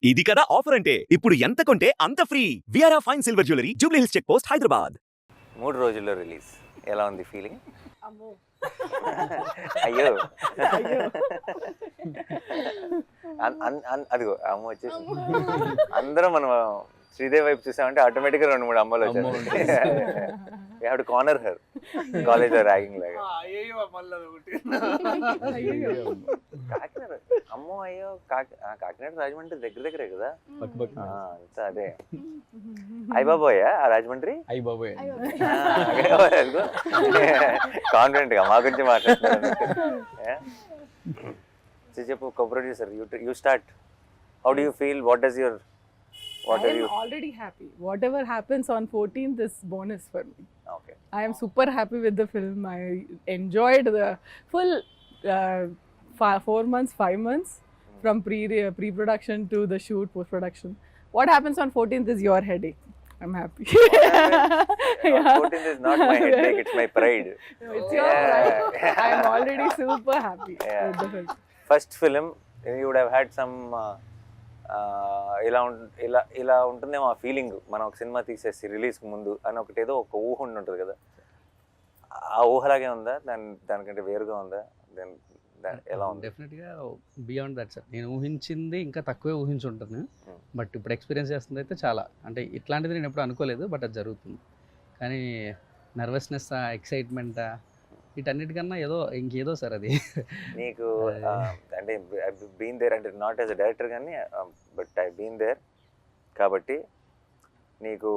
ఇది కదా ఆఫర్ అంటే ఇప్పుడు ఎంత కొంటే అంత ఫ్రీ విఆర్ఆ fine silver jewellery Jubilee Hills check post Hyderabad 3 రోజుల్లో రిలీజ్. ఎలా ఉంది ఫీలింగ్? అమ్మో అయ్యో అయ్యో అదిగో అమ్మ వచ్చేసి అందరం మనం శ్రీదేవి వైపు చూసామంటే ఆటోమేటిక్గా 2-3 అమ్మలు వచ్చారు. We have to corner her కాలేజ్లో ర్యాగింగ్ లాగా. కాకినాడ అమ్మో అయ్యో కాకినాడ రాజమండ్రి దగ్గర దగ్గరే కదా. అంతా అదే అయ్యబాబోయా ఆ రాజమండ్రి. అయ్యబాబోయ్ కాన్ఫిడెంట్ గా మా గురించి మాట్లాడుతున్నారు. చెప్పు co producer, you start. How do you feel? What does your I am already happy. Whatever happens on 14th is bonus for me. Okay I am super happy with the film. I enjoyed the full 4 months, 5 months from pre-production to the shoot, post-production. What happens on 14th is your headache. I'm happy. Yeah. 14th is not my headache, it's my pride. It's your pride. I am already super happy with the film. First film you would have had some ఇలా ఉంటుందేమో ఆ feeling. మనం ఒక cinema తీసేసి రిలీజ్కి ముందు అని ఒకటి ఏదో ఒక ఊహ ఉంటుంది కదా, ఆ ఊహలాగే ఉందా? దానికంటే వేరుగా ఉందా? ఎలా ఉంది? డెఫినెట్గా బియాండ్ దట్ సార్. నేను ఊహించింది ఇంకా తక్కువే ఊహించుంటాను, బట్ ఇప్పుడు ఎక్స్పీరియన్స్ చేస్తుంది అయితే చాలా, అంటే ఇట్లాంటిది నేను ఎప్పుడు అనుకోలేదు, బట్ అది జరుగుతుంది. కానీ నర్వస్నెస్, ఎక్సైట్మెంట్ వీటన్నిటికన్నా ఇంకేదో సార్ అది. నీకు అంటే బీన్ దేర్ అంటే నాట్ యాజ్ అ డైరెక్టర్ కానీ, బట్ ఐ బీన్ దేర్ కాబట్టి నీకు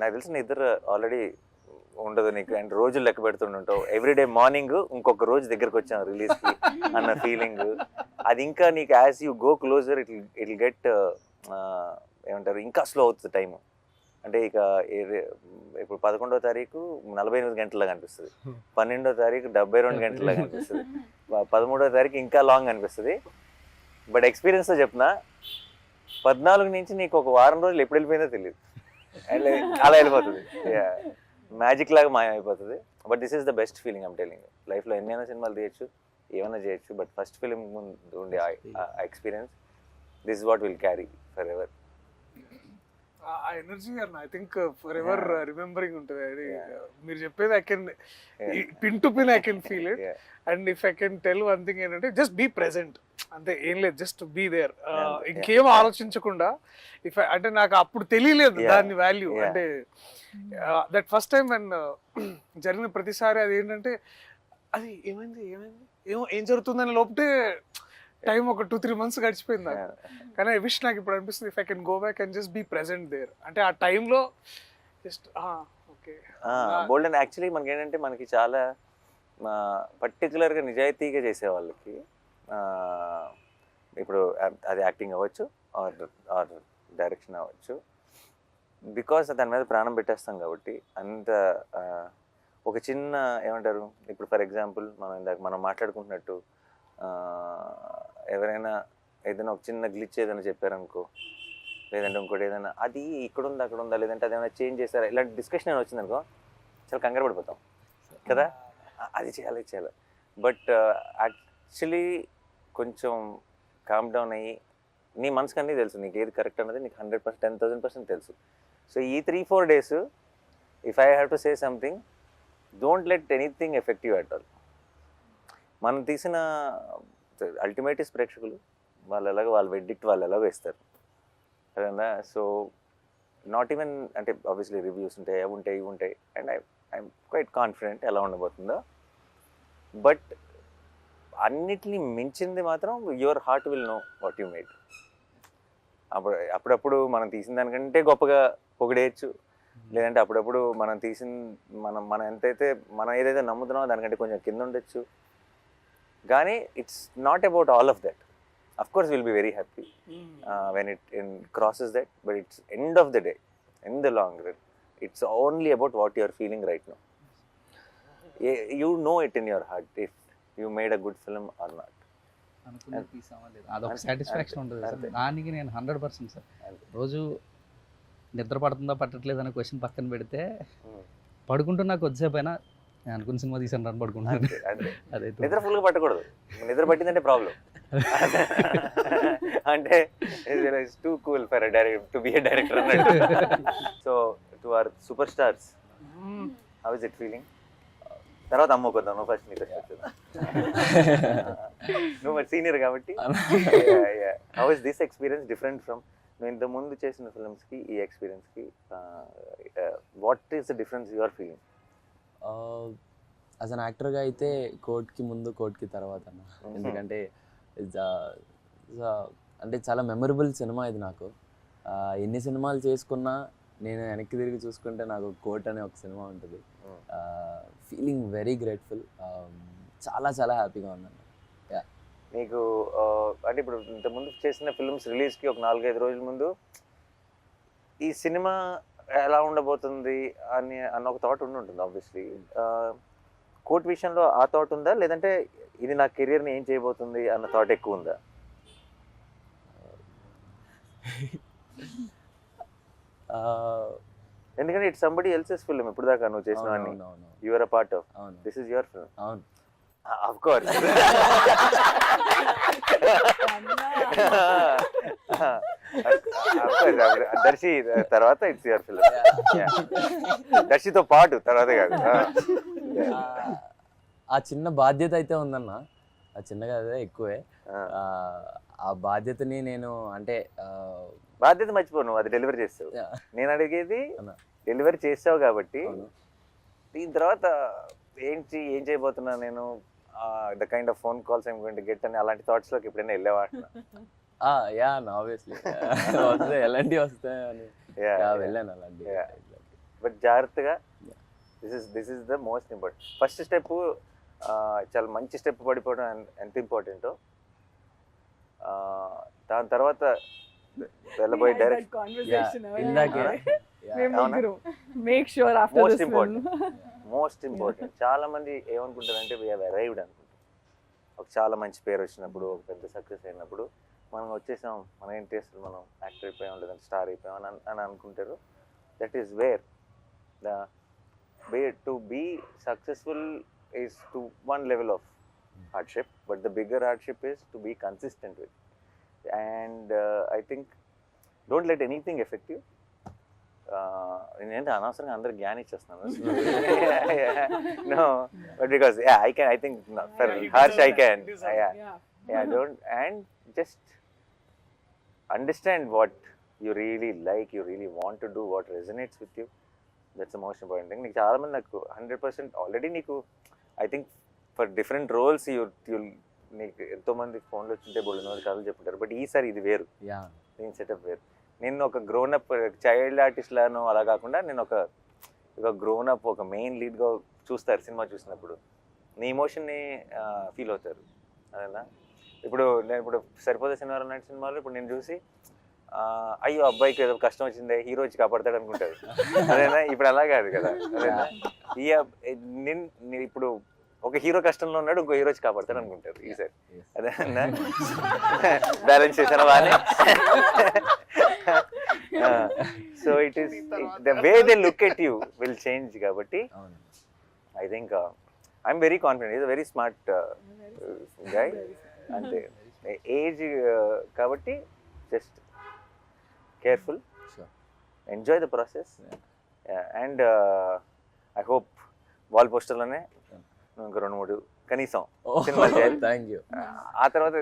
నాకు తెలిసిన ఇద్దరు ఆల్రెడీ ఉండదు నీకు, అండ్ రోజులు లెక్క పెడుతుంటావు. ఎవ్రీడే మార్నింగ్ ఇంకొక రోజు దగ్గరకు వచ్చాం రిలీజ్కి అన్న ఫీలింగ్. అది ఇంకా నీకు as you go closer it get ఏమంటారు, ఇంకా స్లో అవుతుంది టైము. అంటే ఇక ఇప్పుడు 11వ తారీఖు 48 గంటల్లో కనిపిస్తుంది, 12వ తారీఖు 72 గంటల్లో కనిపిస్తుంది, 13వ తారీఖు ఇంకా లాంగ్ అనిపిస్తుంది. బట్ ఎక్స్పీరియన్స్తో చెప్తున్నా, 14 నుంచి నీకు ఒక వారం రోజులు ఎప్పుడు వెళ్ళిపోయిందో తెలియదు, అలా వెళ్ళిపోతుంది. మ్యాజిక్ లాగా మాయమైపోతుంది. But this is the best feeling I'm telling. లైఫ్లో ఎన్నైనా సినిమాలు తీయచ్చు, ఏమైనా చేయొచ్చు, బట్ ఫస్ట్ ఫిలిం ముందు ఉండే experience, this is what will carry forever. ఆ energy I think forever remembering ఉంటుంది. అది మీరు చెప్పేది I can pin to pin I can feel it. And if I can tell one thing ఏంటంటే just be present అంతే, ఏం లేదు, just be there. ఇంకేం ఆలోచించకుండా. ఇఫ్ అంటే నాకు అప్పుడు తెలియలేదు దాని వాల్యూ. అంటే దట్ ఫస్ట్ టైం అండ్ జరిగిన ప్రతిసారి అది ఏంటంటే, అది ఏమైంది ఏం జరుగుతుందని లోపటే టైం ఒక 2-3 months గడిచిపోయింది నాకు. కానీ ఐ విష్ నాకు ఇప్పుడు అనిపిస్తుంది if I can go back and just be present there. అంటే ఆ టైంలో just okay bold. And actually మనకి ఏంటంటే, మనకి చాలా పర్టికులర్గా నిజాయితీగా చేసే వాళ్ళకి, ఇప్పుడు అది యాక్టింగ్ అవ్వచ్చు ఆర్ డైరెక్షన్ అవ్వచ్చు, బికాస్ దాని మీద ప్రాణం పెట్టేస్తాం కాబట్టి అంత ఒక చిన్న ఏమంటారు, ఇప్పుడు ఫర్ ఎగ్జాంపుల్ మనం మాట్లాడుకుంటున్నట్టు ఎవరైనా ఏదైనా ఒక చిన్న గ్లిచ్ ఏదైనా చెప్పారనుకో, లేదంటే ఇంకోటి ఏదైనా అది ఇక్కడ ఉందా అక్కడ ఉందా, లేదంటే అదేమైనా చేంజ్ చేస్తారా, ఇలాంటి డిస్కషన్ ఏమైనా వచ్చిందనుకో చాలా కంగారు పడిపోతాం కదా, అది చేయాలి. బట్ యాక్చువల్లీ కొంచెం కామ్ డౌన్ అయ్యి, నీ మనసుకు అన్నీ తెలుసు, నీకు ఏది కరెక్ట్ అన్నది నీకు 100%, 10,000% తెలుసు. సో ఈ 3-4 days if I have to say something, don't let anything effect you at all. మనం తీసిన అల్టిమేట్ ప్రేక్షకులు, వాళ్ళ వెడ్డిక్ట్ వాళ్ళు ఎలాగో ఇస్తారు కదా. సో నాట్ ఈవెన్ అంటే ఆబ్వియస్లీ రివ్యూస్ ఉంటాయి, అవి ఉంటాయి, ఇవి ఉంటాయి, అండ్ ఐఎమ్ క్వైట్ కాన్ఫిడెంట్ ఎలా ఉండబోతుందో. బట్ అన్నిటినీ మించింది మాత్రం your heart will know what you made. అప్పుడప్పుడు మనం తీసిన దానికంటే గొప్పగా పొగిడేయచ్చు, లేదంటే అప్పుడప్పుడు మనం మనం ఏదైతే నమ్ముతున్నామో దానికంటే కొంచెం కింద ఉండొచ్చు. కానీ it's not about all of that. Of course will be very happy when it crosses that, but it's end of the day, in the long run, it's only about what you are feeling right now. You know it in your heart if you made a good film or not. అనుకున్న piece అవ్వలేదు, అదొక satisfaction ఉంటుంది sir. దానికి నేను 100% sir. రోజు నిద్ర పడుతుందా పట్టట్లేదు అనే క్వశ్చన్ పక్కన పెడితే, పడుకుంటున్నా కొద్దిసేపు అయినా నేను అనుకున్న సినిమా తీసాను రన్ పడుకుంటాను అంతే అంతే. అదైతే నిద్ర ఫుల్గా పట్టకూడదు, నిద్ర పట్టిందంటే ప్రాబ్లం. అంటే it's too cool for to be a director అన్నట్టు. So to our super stars, how is it feeling? తర్వాత అమ్ముకుందాం, నువ్వు ఫస్ట్ నీకు నువ్వు మరి సీనియర్ కాబట్టి. How is this experience different from నువ్వు ఇంత ముందు చేసిన ఫిల్మ్స్కి ఈ ఎక్స్పీరియన్స్కి? What is the difference you are feeling? As an యాక్టర్గా అయితే కోర్ట్కి ముందు కోర్ట్కి తర్వాత అన్న. ఎందుకంటే అంటే చాలా మెమరబుల్ సినిమా ఇది నాకు. ఎన్ని సినిమాలు చేసుకున్నా నేను వెనక్కి తిరిగి చూసుకుంటే నాకు కోర్ట్ అనే ఒక సినిమా ఉంటుంది. ఫీలింగ్ వెరీ గ్రేట్ఫుల్, చాలా చాలా హ్యాపీగా ఉన్నాను. నీకు అంటే ఇప్పుడు ఇంతకుముందు చేసిన ఫిల్మ్స్ రిలీజ్కి ఒక 4-5 రోజుల ముందు ఈ సినిమా ఎలా ఉండబోతుంది అన్న ఒక థాట్ ఉంటుంది ఆబ్వియస్లీ. కోర్ట్ విషయంలో ఆ థాట్ ఉందా, లేదంటే ఇది నా కెరియర్ని ఏం చేయబోతుంది అన్న థాట్ ఎక్కువ ఉందా? ఎందుకంటే ఇట్స్ సంబడి ఎల్సెస్ ఫిల్మ్. ఇప్పుడు దాకా నువ్వు చేసిన you are a part of, this is your film. అవును, ఆఫ్ కోర్స్. దర్శి తర్వాత ఇట్స్ యువర్ ఫిల్మ్. దర్శితో పాటు తర్వాత కాదు. ఆ చిన్న బాధ్యత అయితే ఉందన్న, ఆ చిన్నగా అదే ఎక్కువే. ఆ బాధ్యతని నేను అంటే బాధ్యత మర్చిపో, నువ్వు అది డెలివరీ చేస్తావు. నేను అడిగేది డెలివరీ చేస్తావు కాబట్టి దీని తర్వాత ఏం చేయబోతున్నా నేను, the kind of phone calls I'm going to get అని అలాంటి థాట్స్ లోకి ఎప్పుడైనా వెళ్ళేవా? యా ఆబ్వియస్లీ వస్తే ఎలాంటివి వస్తాయని వెళ్ళాను అలాంటి. బట్ జాగ్రత్తగా, this is the most important. First step చాలా మంచి స్టెప్ పడిపోవడం ఎంత ఇంపార్టెంటో, దాని తర్వాత వెళ్ళబోయే డైరెక్ట్ మోస్ట్ ఇంపార్టెంట్. చాలా మంది ఏమనుకుంటారంటే వి హావ్ అరైవ్డ్ అనుకుంటారు. ఒక చాలా మంచి పేరు వచ్చినప్పుడు, ఒక పెద్ద సక్సెస్ అయినప్పుడు మనం వచ్చేసాం, మనం ఏంటి అసలు మనం యాక్టర్ అయిపోయాం లేదంటే స్టార్ అయిపోయాం అని అనుకుంటారు. That is where to be successful is to one level of hardship, but the bigger hardship is to be consistent with. And I think don't let anything affect you. నేనంటే అనవసరంగా అందరు జ్ఞానం ఇచ్చేస్తున్నాను. No, but because I think for harsh I can. Don't, and just understand what you really like, you really want to do, what resonates with you. That's the most important thing. నీకు చాలా మంది నాకు 100% already నీకు I think for different roles నీకు ఎంతోమంది ఫోన్లో వచ్చింటే బోల్డ్ కథలు చెప్పుంటారు. బట్ ఈసారి ఇది వేరు, నేను సెటప్ వేరు. నేను ఒక గ్రోనప్ చైల్డ్ ఆర్టిస్ట్ లాను అలా కాకుండా నేను ఒక గ్రోనప్ ఒక మెయిన్ లీడ్గా చూస్తారు సినిమా చూసినప్పుడు. నీ ఎమోషన్ని ఫీల్ అవుతారు అదేనా. ఇప్పుడు సరిపోతే శనివారం నాటి సినిమాలో ఇప్పుడు నేను చూసి అయ్యో అబ్బాయికి ఏదో కష్టం వచ్చిందే, హీరో వచ్చి కాపాడతాడు అనుకుంటారు అదేనా. ఇప్పుడు అలా కాదు కదా అదేనా. ఇప్పుడు ఒక హీరో కష్టంలో ఉన్నాడు, ఇంకో హీరో వచ్చి కాపాడతాడు అనుకుంటారు ఈసారి అదేనా. బ్యాలెన్స్ చేశాను బాగానే. So it is the way they look at you will change. కాబట్టి I think I'm very confident. Is a very smart guy. అంతే ఏజ్ కాబట్టి just careful, enjoy the process. And I hope wall పోస్టర్లోనే ఇంకా 2-3 కనీసం సినిమాలు చేయాలి. Thank you. ఆ తర్వాత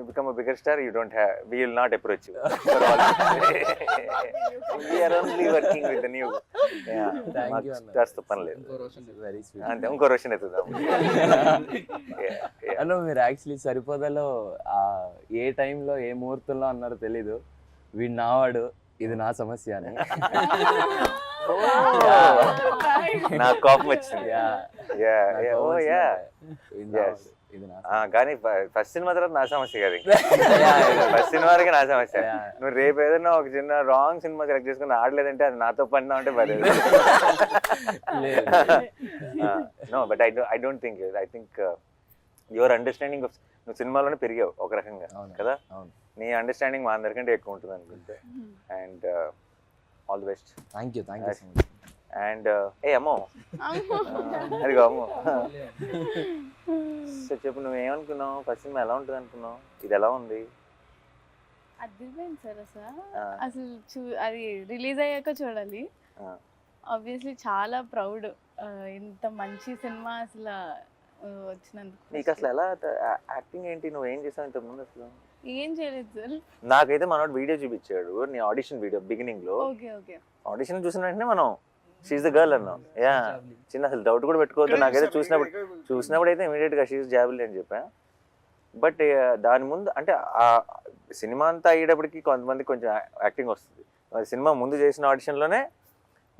become a bigger star, you don't have, we will not approach you. We are only working with the new. పని లేదు అంతే. ఇంకో రోషన్ ఎత్తుదాం. అన్న మీరు యాక్చువల్లీ సరిపోదలో ఏ టైంలో ఏ ముహూర్తంలో అన్నారో తెలీదు, వీడు నావాడు, ఇది నా సమస్య అని. నాకు కోపం వచ్చింది. కానీ ఫస్ట్ సినిమా తర్వాత నా సమస్య కాదు, ఫస్ట్ సినిమా వరకే నా సమస్య. నువ్వు రేపు ఏదైనా ఒక చిన్న రాంగ్ సినిమా సెలెక్ట్ చేసుకుని ఆడలేదంటే అది నాతో పడినా అంటే పర్లేదు. No, but I don't think. I think your understanding of, నువ్వు సినిమాలోనే పెరిగావు ఒక రకంగా కదా, నీ అండర్స్టాండింగ్ మా అందరికంటే ఎక్కువ ఉంటుంది అనుకుంటే. And all the best. Thank you so much. And అమ్మో అదిగో అమ్మో. సో చెప్పు, నువ్వు ఏమనుకున్నావు? ఫస్ట్ సినిమా ఎలా ఉంటుంది అనుకున్నావు? ఇది ఎలా ఉంది? అదిరిపోయింది సార్ అసలు. ఆ. అసలు అది రిలీజ్ అయ్యాక చూడాలి. ఆ. ఆబ్వియస్లీ చాలా ప్రౌడ్, ఇంత మంచి సినిమా అసలు వచ్చినందుకు. నీకు అసలు ఎలా యాక్టింగ్ ఏంటి? నువ్వు ఏం చేసావు ఇంతకు ముందు అసలు? ఏం చేయలేదు సార్. నాకైతే మనోడు వీడియో చూపించాడు, నీ ఆడిషన్ వీడియో బిగినింగ్ లో. Okay okay. ఆడిషన్ చూసిన వెంటనే మనం షీఈ్ ద గర్ల్ అన్నాం. యా, చిన్న అసలు డౌట్ కూడా పెట్టుకోవద్దు. నాకైతే చూసినప్పుడు అయితే ఇమీడియట్ గా షీఈ్ జాబిల్ అని చెప్పా. బట్ దాని ముందు అంటే ఆ సినిమా అంతా అయ్యేటప్పటికి కొంతమంది కొంచెం యాక్టింగ్ వస్తుంది. సినిమా ముందు చేసిన ఆడిషన్లోనే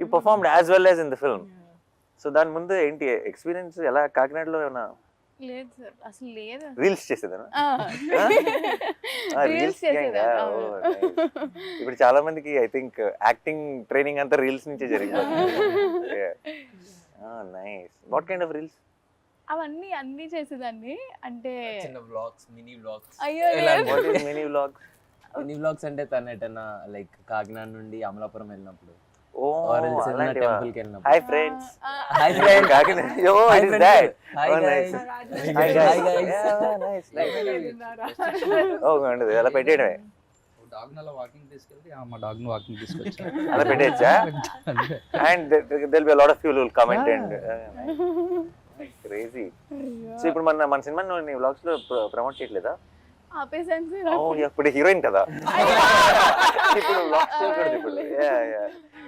you performed as well as in the film. So దాని ముందు ఏంటి ఎక్స్పీరియన్స్? ఎలా కాకినాడలో ఏమన్నా లేదు సార్, అసలు లేదు. రీల్స్ చేసేదానా? రీల్స్ చేసేదా? ఇప్పుడు చాలా మందికి ఐ థింక్ యాక్టింగ్ ట్రైనింగ్ అంతా రీల్స్ నుంచే జరిగింది. Nice. What kind of reels? అవన్నీ అన్నీ చేసేదాన్ని. అంటే చిన్న వ్లాగ్స్, మినీ వ్లాగ్స్. అయ్యో what is mini vlog? Mini vlogs అంటే తను ఎటన్నా లైక్ కాకినాడ నుండి అమలాపురం వెళ్ళినప్పుడు, ఓ or else ఏదైనా అలాంటివా? temple కి వెళ్ళినప్పుడు. Hi friends. Hi friends. Kakinada. Oh, Hi it is friends. that. Hi Oh, guys. nice. Hi Hi guys. guys. Yeah, nice, nice. Oh, ఉండదు అలా పెట్టేయడమే. డాగ్ అలా వాకింగ్ తీసుకెళ్తే మా డాగ్ ని వాకింగ్ తీసుకొచ్చా. అలా పెట్టేయచ్చా? And there'll be a lot of people who will comment and crazy. So ఇప్పుడు మన సినిమా నీ వ్లాగ్స్ లో ప్రమోట్ చేయట్లేదా? ఆపేసాను సార్. ఓ, ఇప్పుడు హీరోయిన్ కదా, ఇప్పుడు వ్లాగ్స్ చేయకూడదు ఇప్పుడు.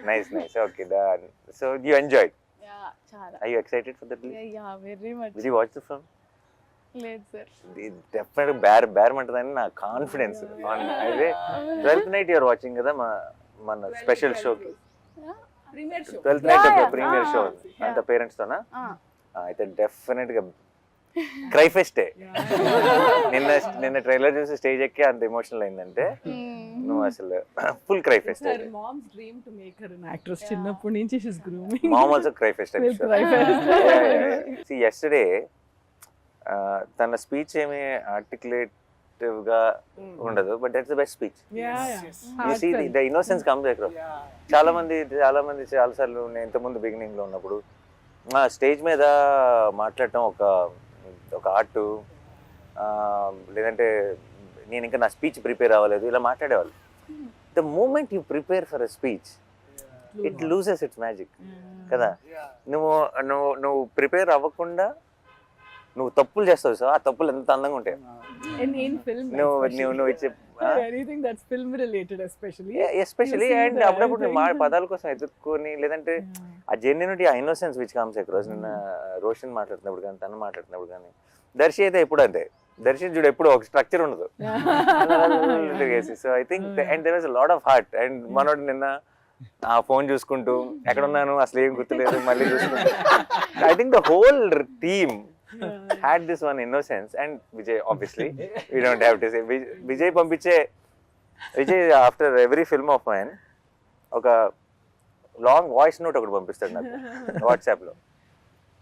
Nice nice. Okay, so you enjoyed. చాలా. Are you excited for the release? Yeah very much. Did you watch the film? లేదు సార్. డెఫినెట్ బేరమంటుందని నా కాన్ఫిడెన్స్. అయితే 12th night యూఆర్ వాచింగ్ కదా మన స్పెషల్ షోకి. Premiere show. 12th night Yeah, yeah. Premiere show Yeah. అంత parents తోనా? అయితే definite గా cry ఫెస్టే. నిన్న ట్రైలర్ చూసి స్టేజ్ ఎక్కి అంత ఎమోషనల్ అయిందంటే నువ్వు అసలు full cry It's pest. her mom's dream to make her an actress. చిన్నప్పటి నుంచి she's grooming. Mom also cry fest. With cry fest. Yesterday తన స్పీచ్ ఏమి ఆర్టికులేటివ్ గా ఉండదు, but that's the best speech. Yeah, yeah. You see the innocence comes across. చాలా మంది చాలాసార్లు నేను ఇంతకుముందు బిగినింగ్ లో ఉన్నప్పుడు స్టేజ్ మీద మాట్లాడటం ఒక ఆర్ట్, లేదంటే నేను ఇంకా నా స్పీచ్ ప్రిపేర్ అవ్వలేదు ఇలా మాట్లాడేవాళ్ళు. The moment you prepare for a speech it loses its magic కదా. నువ్వు ప్రిపేర్ అవ్వకుండా నువ్వు తప్పులు చేస్తావు సార్, ఆ తప్పులు ఎంత అందంగా ఉంటాయి. In film, నువ్వు ఇచ్చే anything that's film related especially. Especially. You see and that, అప్పుడప్పుడు I నేను think. పదాల కోసం ఎదుర్కొని, లేదంటే ఆ జెన్యునిటీ, ఆ ఇన్నోసెన్స్ విచ్ కమ్స్ అక్రాస్. నిన్న రోషన్ మాట్లాడుతున్నప్పుడు కానీ, తను మాట్లాడుతున్నప్పుడు కానీ, దర్శి అయితే ఎప్పుడు అంతే. దర్శి చూడు ఎప్పుడు ఒక స్ట్రక్చర్ ఉండదు. So I think and there was a lot of heart. And మనోడు నిన్న ఆ ఫోన్ చూసుకుంటూ ఎక్కడున్నాను అసలు ఏం గుర్తులేదు మళ్ళీ చూసుకుంటూ, I think the whole team had this one innocence. And Vijay, obviously we don't have to say Vijay పంపించే Vijay after every film of mine ఒక లాంగ్ వాయిస్ నోట్ ఒకటి పంపిస్తాడు నాకు వాట్సాప్ లో.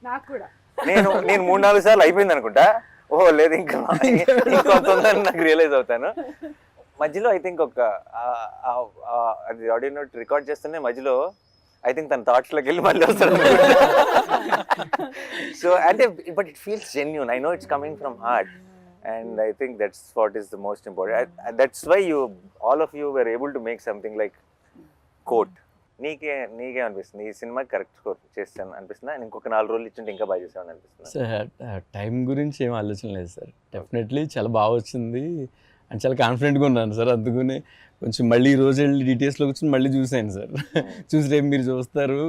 నాకు కూడా. నేను 3-4 సార్లు అయిపోయింది అనుకుంటా. ఓహో లేదు ఇంకా ఇంకొంత ఉందని నాకు రియలైజ్ అవుతాను. మధ్యలో ఐ థింక్ అది ఆడియో నోట్ రికార్డ్ చేస్తూనే మధ్యలో ఐ థింక్ తన థాట్స్ లోకి వెళ్ళి మళ్ళీ వస్తాడు. సో అంటే but it feels genuine. I know it's coming from heart. And I think that's what is the most important. That's why all of you were able to make something like Court. నీకే అనిపిస్తుంది ఈ cinema correct score చేస్తాను అనిపిస్తుందా? ఇంకొక 4 రోజులు ఇచ్చింటే ఇంకా బాగా చేసామని అనిపిస్తుంది? సార్ టైం గురించి ఏం ఆలోచన లేదు సార్. డెఫినెట్లీ చాలా బాగా వచ్చింది అండ్ చాలా కాన్ఫిడెంట్గా ఉన్నాను సార్. అందుకనే కొంచెం మళ్ళీ ఈ రోజు వెళ్ళి డీటెయిల్స్లో కూర్చొని మళ్ళీ చూసాను సార్. చూసి రేపు మీరు చూస్తారు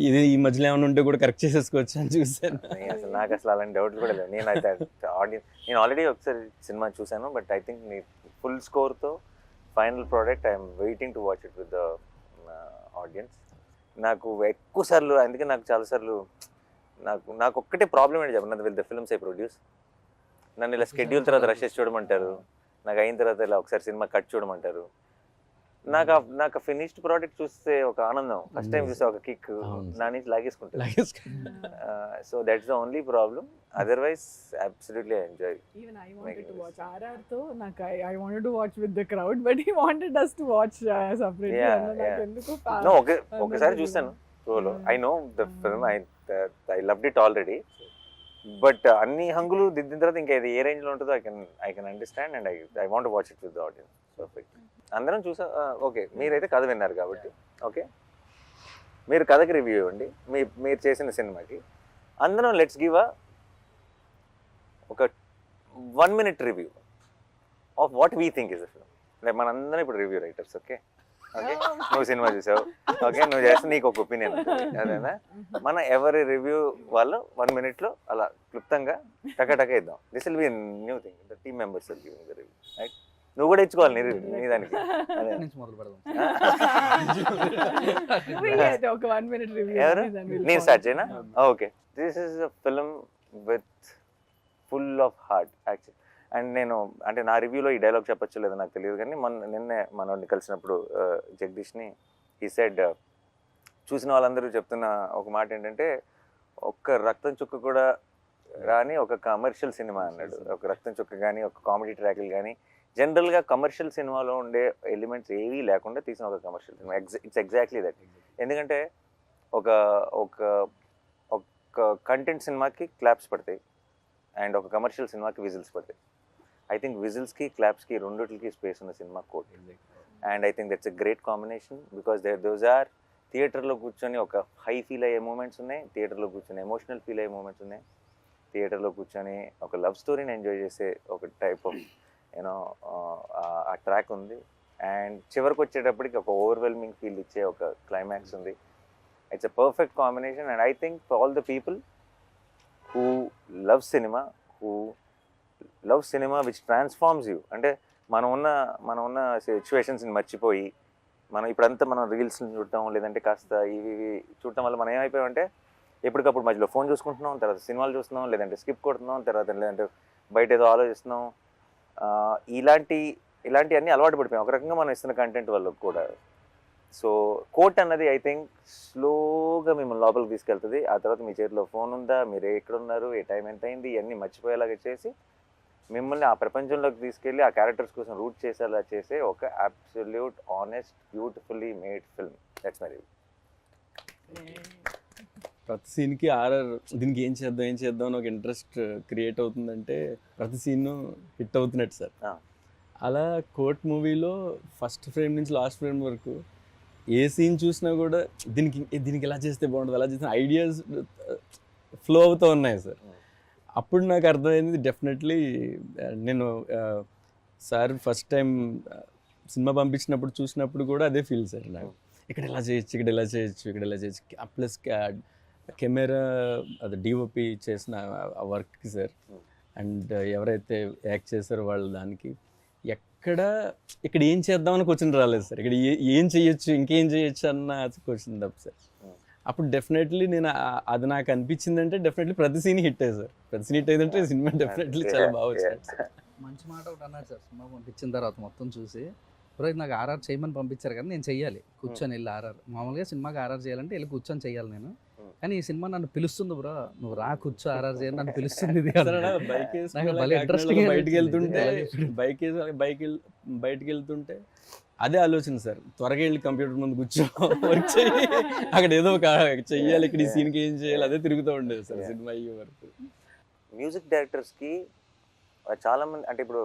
ఇది ఈ మధ్యలో ఏమైనా ఉంటే కూడా కరెక్ట్ చేసేసుకోవచ్చు అని చూసాను. అసలు నాకు అసలు అలాంటి డౌట్లు కూడా లేవు. నేను ఆల్రెడీ ఒకసారి సినిమా చూశాను, బట్ ఐ థింక్ నీ ఫుల్ స్కోర్తో final product I'm waiting to watch it with the audience. నాకు ఎక్కువ సార్లు, అందుకే నాకు చాలాసార్లు నాకు ఒక్కటే ప్రాబ్లం ఏంటి చెప్పండి, will the films I produce. నన్ను ఇలా స్కెడ్యూల్ తర్వాత రషెస్ చూడమంటారు, నాకు అయిన తర్వాత ఇలా ఒకసారి సినిమా కట్ చూడమంటారు. నాకు ఫినిష్డ్ ప్రోడక్ట్ చూస్తే ఒక ఆనందం, ఫస్ట్ టైం చూస్తే ఒక కిక్ అవును. నా నుంచి లాగేసుకుంటాను. So that's the only problem, otherwise absolutely enjoy. Even I wanted to watch RR though. I wanted to watch with the crowd, but he wanted us to watch separately. Yeah, And yeah. ఎందుకు know ఒకసారి చూసాను ప్రోలో, I know the film, I loved it already. But అన్ని హంగులు దిద్దిన తర్వాత ఇంకా ఇది ఏ రేంజ్లో ఉంటుందో I can understand and I want watch it with the audience. Perfect. అందరం చూసా. ఓకే, మీరైతే కథ విన్నారు కాబట్టి ఓకే, మీరు కథకి రివ్యూ ఇవ్వండి మీరు చేసిన సినిమాకి. అందరం లెట్స్ గివ్ ఒక 1 minute review of what we think is the film. Like మనందరం ఇప్పుడు రివ్యూ రైటర్స్. ఓకే ఓకే, నువ్వు సినిమా చూసావు, ఓకే, నువ్వు చేస్తే నీకు ఒక ఒపీనియన్ ఉంటుంది, అదేనా? మన ఎవరి రివ్యూ వాళ్ళు 1 minute అలా క్లుప్తంగా టక ఇద్దాం. This will be new thing, the team members will giving the review, right? నువ్వు కూడా ఇచ్చుకోవాలి నీ దానికి. అదే నుంచి మొదలు పెడదాం. ఒక 1 minute review. ఎవరు? then we'll నేను follow. స్టార్ట్ చేయనా? Okay, this is a film with full of heart actual. And నేను అంటే నా రివ్యూలో ఈ డైలాగ్ చెప్పచ్చు లేదో నాకు తెలియదు, కానీ నిన్నే మనోడిని కలిసినప్పుడు జగదీష్ని ఈ సెడ్ చూసిన వాళ్ళందరూ చెప్తున్న ఒక మాట ఏంటంటే, ఒక్క రక్తం చుక్క కూడా రాని ఒక కమర్షియల్ సినిమా అన్నాడు. ఒక రక్తం చుక్క కానీ ఒక కామెడీ ట్రాక్లు కానీ జనరల్గా కమర్షియల్ సినిమాలో ఉండే ఎలిమెంట్స్ ఏవీ లేకుండా తీసిన ఒక commercial cinema. It's exactly that. ఎందుకంటే ఒక ఒక ఒక కంటెంట్ సినిమాకి క్లాప్స్ పడతాయి అండ్ ఒక కమర్షియల్ సినిమాకి విజిల్స్ పడతాయి. ఐ థింక్ విజిల్స్కి క్లాప్స్కి రెండిటికి స్పేస్ ఉన్న సినిమా Court. And I think that's a great combination because those are థియేటర్లో కూర్చొని ఒక హై ఫీల్ అయ్యే మూమెంట్స్ ఉన్నాయి, థియేటర్లో కూర్చొని ఎమోషనల్ ఫీల్ అయ్యే మూమెంట్స్ ఉన్నాయి, థియేటర్లో కూర్చొని ఒక లవ్ స్టోరీని ఎంజాయ్ చేసే ఒక టైప్ ఆఫ్ యూనో ఆ ట్రాక్ ఉంది. అండ్ చివరికి వచ్చేటప్పటికి ఒక ఓవర్వెల్మింగ్ ఫీల్ ఇచ్చే ఒక క్లైమాక్స్ ఉంది. It's a perfect combination. And I think for all the people who love cinema which transforms you, అంటే మనం ఉన్న సిచ్యువేషన్స్ని మర్చిపోయి ఇప్పుడంతా మనం రీల్స్ని చూడటం లేదంటే కాస్త ఇవి చూడటం వల్ల మనం ఏమైపోయామంటే ఎప్పటికప్పుడు మధ్యలో ఫోన్ చూసుకుంటున్నాం, తర్వాత సినిమాలు చూస్తున్నాం, లేదంటే స్కిప్ కొడుతున్నాం, లేదంటే బయట ఏదో ఆలోచిస్తున్నాం. ఇలాంటివన్నీ అలవాటు పడిపోయాం ఒక రకంగా మనం ఇస్తున్న కంటెంట్ వల్ల కూడా. సో కోట్ అన్నది ఐ థింక్ స్లోగా మిమ్మల్ని లోపలికి తీసుకెళ్తుంది. ఆ తర్వాత మీ చేతిలో ఫోన్ ఉందా, మీరు ఎక్కడున్నారు, ఏ టైం ఎంత అయింది, ఇవన్నీ మర్చిపోయేలాగా చేసి మిమ్మల్ని ఆ ప్రపంచంలోకి తీసుకెళ్ళి ఆ క్యారెక్టర్స్ కోసం రూట్ చేసేలా చేసే ఒక absolute honest beautifully made film. That's my review. ప్రతి సీన్కి దీనికి ఏం చేద్దాం అని ఒక ఇంట్రెస్ట్ క్రియేట్ అవుతుందంటే ప్రతి సీన్ హిట్ అవుతున్నట్టు సార్. అలా కోర్ట్ మూవీలో ఫస్ట్ ఫ్రేమ్ నుంచి లాస్ట్ ఫ్రేమ్ వరకు ఏ సీన్ చూసినా కూడా దీనికి ఎలా చేస్తే బాగుంటుంది, అలా చేసిన ఐడియాస్ ఫ్లో అవుతూ ఉన్నాయి సార్. అప్పుడు నాకు అర్థమైంది డెఫినెట్లీ నేను సార్ ఫస్ట్ టైం సినిమా పంపించినప్పుడు చూసినప్పుడు కూడా అదే ఫీల్ సార్ నాకు. ఇక్కడ ఎలా చేయొచ్చు ప్లస్ కెమెరా అది డిఓపి చేసిన ఆ వర్క్కి సార్. అండ్ ఎవరైతే యాక్ట్ చేశారో వాళ్ళు దానికి ఇక్కడ ఏం చేద్దామని క్వశ్చన్ రాలేదు సార్. ఇక్కడ ఏం చేయొచ్చు, ఇంకేం చేయొచ్చు అన్న క్వశ్చన్ తప్ప సార్. అప్పుడు డెఫినెట్లీ నేను అది నాకు అనిపించిందంటే డెఫినెట్లీ ప్రతి సీన్ హిట్ అయ్యి సార్. ప్రతి సీన్ హిట్ అయిందంటే సినిమా డెఫినెట్లీ చాలా బాగా వచ్చింది సార్. మంచి మాట ఒకటి అన్నారు సార్ సినిమా పంపించిన తర్వాత మొత్తం చూసి, బ్రో నాకు ఆర్ఆర్ చేయమని పంపించారు కానీ నేను చెయ్యాలి కూర్చొని వెళ్ళి ఆర్ఆర్. మామూలుగా సినిమాకి ఆర్ఆర్ చేయాలంటే వెళ్ళి కూర్చొని చెయ్యాలి నేను, కానీ ఈ సినిమా నన్ను పిలుస్తుంది బ్రో, నువ్వు రా కూర్చో ఆర్ఆర్ చేయాలి నన్ను పిలుస్తుంది. బయటకు వెళ్తుంటే అదే ఆలోచన సార్, త్వరగా వెళ్ళి కంప్యూటర్ ముందు కూర్చో వర్క్ చేయి, అక్కడ ఏదో ఒక చెయ్యాలి, ఇక్కడ ఈ సీన్కి ఏం చేయాలి అదే తిరుగుతూ ఉండేది సార్ సినిమా అయ్యే వరకు. మ్యూజిక్ డైరెక్టర్స్కి చాలామంది అంటే ఇప్పుడు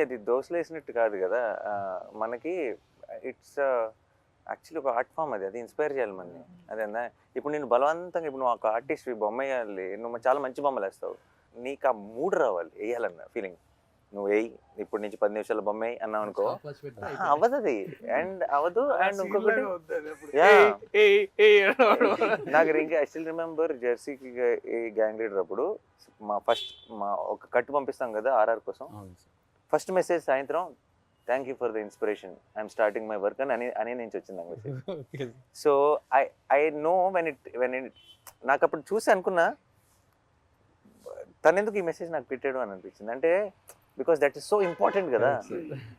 అది దోశలు వేసినట్టు కాదు కదా, మనకి ఇట్స్ యాక్చువల్లీ ఒక ఆర్ట్ ఫామ్. అది ఇన్స్పైర్ చేయాలి మనని. అదేనా ఇప్పుడు నేను బలవంతంగా ఇప్పుడు నువ్వు ఒక ఆర్టిస్ట్ బొమ్మ వేయాలి, నువ్వు చాలా మంచి బొమ్మలు వేస్తావు, నీకు ఆ మూడ్ రావాలి వేయాలన్న ఫీలింగ్. నువ్వు వేయి ఇప్పుడు నుంచి 10 నిమిషాల బొమ్మ వేయి అన్నావు అనుకో, అవ్వదు అది. అండ్ అవ్వదు. అండ్ ఇంకొకటి నాకు ఇంకా ఐ స్టిల్ రిమెంబర్ జెర్సీకి గ్యాంగ్ లీడర్ అప్పుడు మా ఒక కట్టు పంపిస్తాం కదా ఆర్ఆర్ కోసం, ఫస్ట్ మెసేజ్ సాయంత్రం thank you for the inspiration I'm starting my work అని నుంచి వచ్చింది ఆ మెసేజ్. So I know when it నాకు అప్పుడు చూసి అనుకున్నా తనెందుకు ఈ మెసేజ్ నాకు పెట్టాడు అని అనిపించింది. అంటే because that is so important కదా.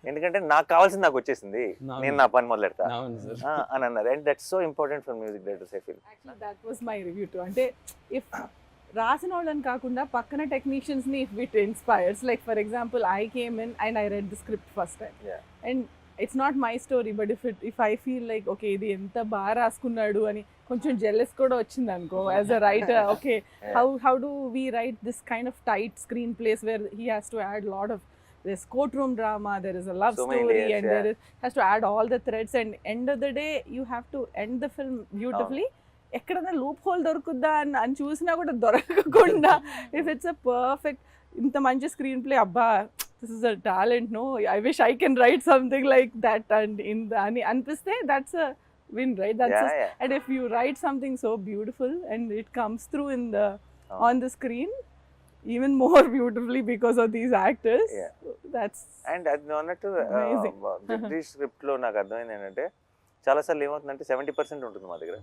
ఎందుకంటే నాకు కావాల్సింది నాకు వచ్చేసింది, నేను నా పని మొదలెడతా అవును సార్. అని అన్నారు. And that's so important for music directors I feel. Actually, that was my review too. అంటే ఇఫ్ రాసిన వాళ్ళని కాకుండా పక్కన టెక్నీషియన్స్ని if it inspires, like for example I came in and I read the script first time Yeah. And it's not my story, but if I feel like okay ఇది ఎంత బాగా రాసుకున్నాడు అని కొంచెం జెల్లెస్ కూడా వచ్చింది అనుకో as a writer. Okay, how do we write this kind of tight screen place where he has to add lot of there's courtroom drama, there is a love So many story layers, and yeah. there is has to add all the threads and end of the day you have to end the film beautifully. ఎక్కడైనా loop whole దొరుకుద్దా అని చూసినా కూడా దొరకకుండా if it's a perfect ఇంత మంచి screenplay, అబ్బా this is a talent, no I wish I can write something like that and in అని అనిపిస్తే that's a win, right? That's and if you write something so beautiful and it comes through in the on the screen even more beautifully because of these actors, that's and అది అన్నట్టు amazing. Jagadish script లో నాకు అర్థమైంది ఏంటంటే చాలాసార్లు ఏమవుతుందంటే 70% ఉంటుంది మా దగ్గర,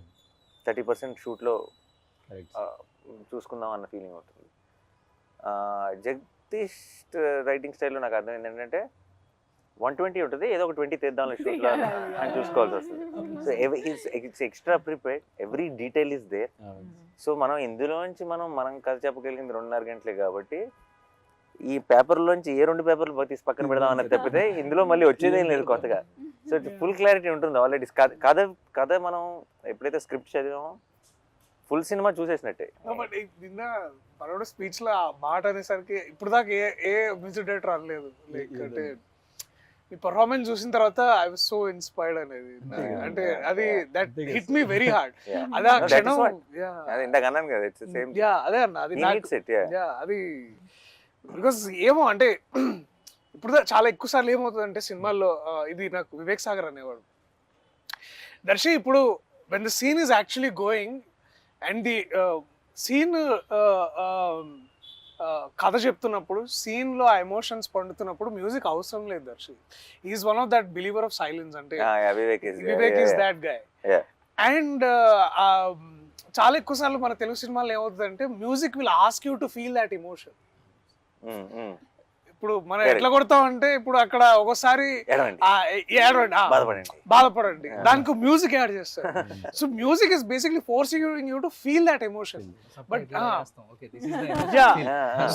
30% షూట్లో చూసుకుందాం అన్న ఫీలింగ్ ఉంటుంది. జగదీష్ రైటింగ్ స్టైల్లో నాకు అర్థమైంది ఏంటంటే 120 ఉంటుంది, ఏదో ఒక 20 తీద్దాంలో షూట్లో అని చూసుకోవాల్సి వస్తుంది. So it's extra prepared, every detail is there. So మనం ఇందులోంచి మనం కథ చెప్పగలిగింది 2.5 గంటలే కాబట్టి ఈ పేపర్లోంచి ఏ 2 పేపర్లు తీసి పక్కన పెడదాం అన్నది తప్పితే ఇందులో మళ్ళీ వచ్చేదేం లేదు కొత్తగా. సో ఇట్స్ ఫుల్ క్లారిటీ ఉంటుంది ఆల్రెడీ. కథ మనం ఎప్పుడైతే స్క్రిప్ట్ చదివామో ఫుల్ సినిమా చూసేసినట్టే. బట్ నిన్న మనోడు స్పీచ్ లో ఆ మాట అనేసరికి ఇప్పుడు దాకా ఏ మ్యూజిక్ డైరెక్టర్ అనలేదు. లైక్ అంటే ఈ పర్ఫార్మెన్స్ చూసిన తర్వాత ఐ వాస్ సో ఇన్స్పైర్డ్ అనేది. అంటే అది that hit me very hard. అదే ఆ క్షణం ఇందాక అన్నాను కదా, ఇట్స్ సేమ్. అదే అన్న అది అది బికాస్ ఏమో అంటే ఇప్పుడు చాలా ఎక్కువ సార్లు ఏమవుతుందంటే సినిమాల్లో ఇది నాకు వివేక్ సాగర్ అనేవాడు, దర్శి ఇప్పుడు when the scene is actually going and the scene కథ చెప్తున్నప్పుడు సీన్ లో ఆ ఎమోషన్స్ పండుతున్నప్పుడు మ్యూజిక్ అవసరం లేదు Darshi. Is one of that believer of silence. అంటే Vivek is that guy. And చాలా ఎక్కువ సార్లు మన తెలుగు సినిమాలో ఏమవుతుందంటే music will ask you to feel that emotion. ఇప్పుడు మనం ఎట్లా కొడతామంటే ఇప్పుడు అక్కడ ఒకసారి బాధపడండి, దానికి మ్యూజిక్ యాడ్ చేస్తారు. So music is basically forcing you to feel that emotion. But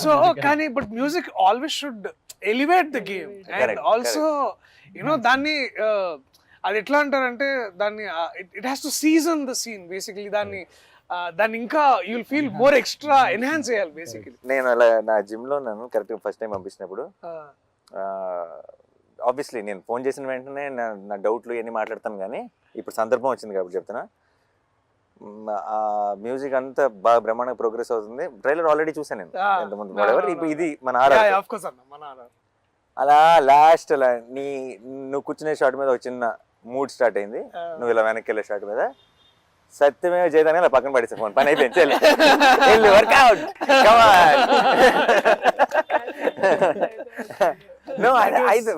so కానీ but music always should elevate the game and also you know దాన్ని అది ఎట్లా అంటారంటే దాన్ని it has to season the scene basically. దాన్ని ఇంకా you'll feel more extra enhance చేయాలి basically. నేను అలా నా జిమ్ లో నన్ను కరెక్ట్ ఫస్ట్ టైం పంపించినప్పుడు ఆబ్వియస్లీ నేను ఫోన్ చేసిన వెంటనే నా డౌట్లు ఇవన్నీ మాట్లాడతాను, కానీ ఇప్పుడు సందర్భం వచ్చింది కాబట్టి చెప్తున్నా. ఆ మ్యూజిక్ అంతా బాగా బ్రహ్మాండంగా ప్రోగ్రెస్ అవుతుంది. ట్రైలర్ ఆల్రెడీ చూసాను నేను ఎంతమంది. ఇప్పుడు ఇది మన అలా లాస్ట్ అలా నువ్వు కూర్చునే షాట్ మీద ఒక చిన్న మూడ్ స్టార్ట్ అయింది, నువ్వు ఇలా వెనక్కి వెళ్ళే షాట్ మీద సత్యమే చేయదాన్ని అలా పక్కన పడేసా, ఫోన్ పని అయిపోయింది, workout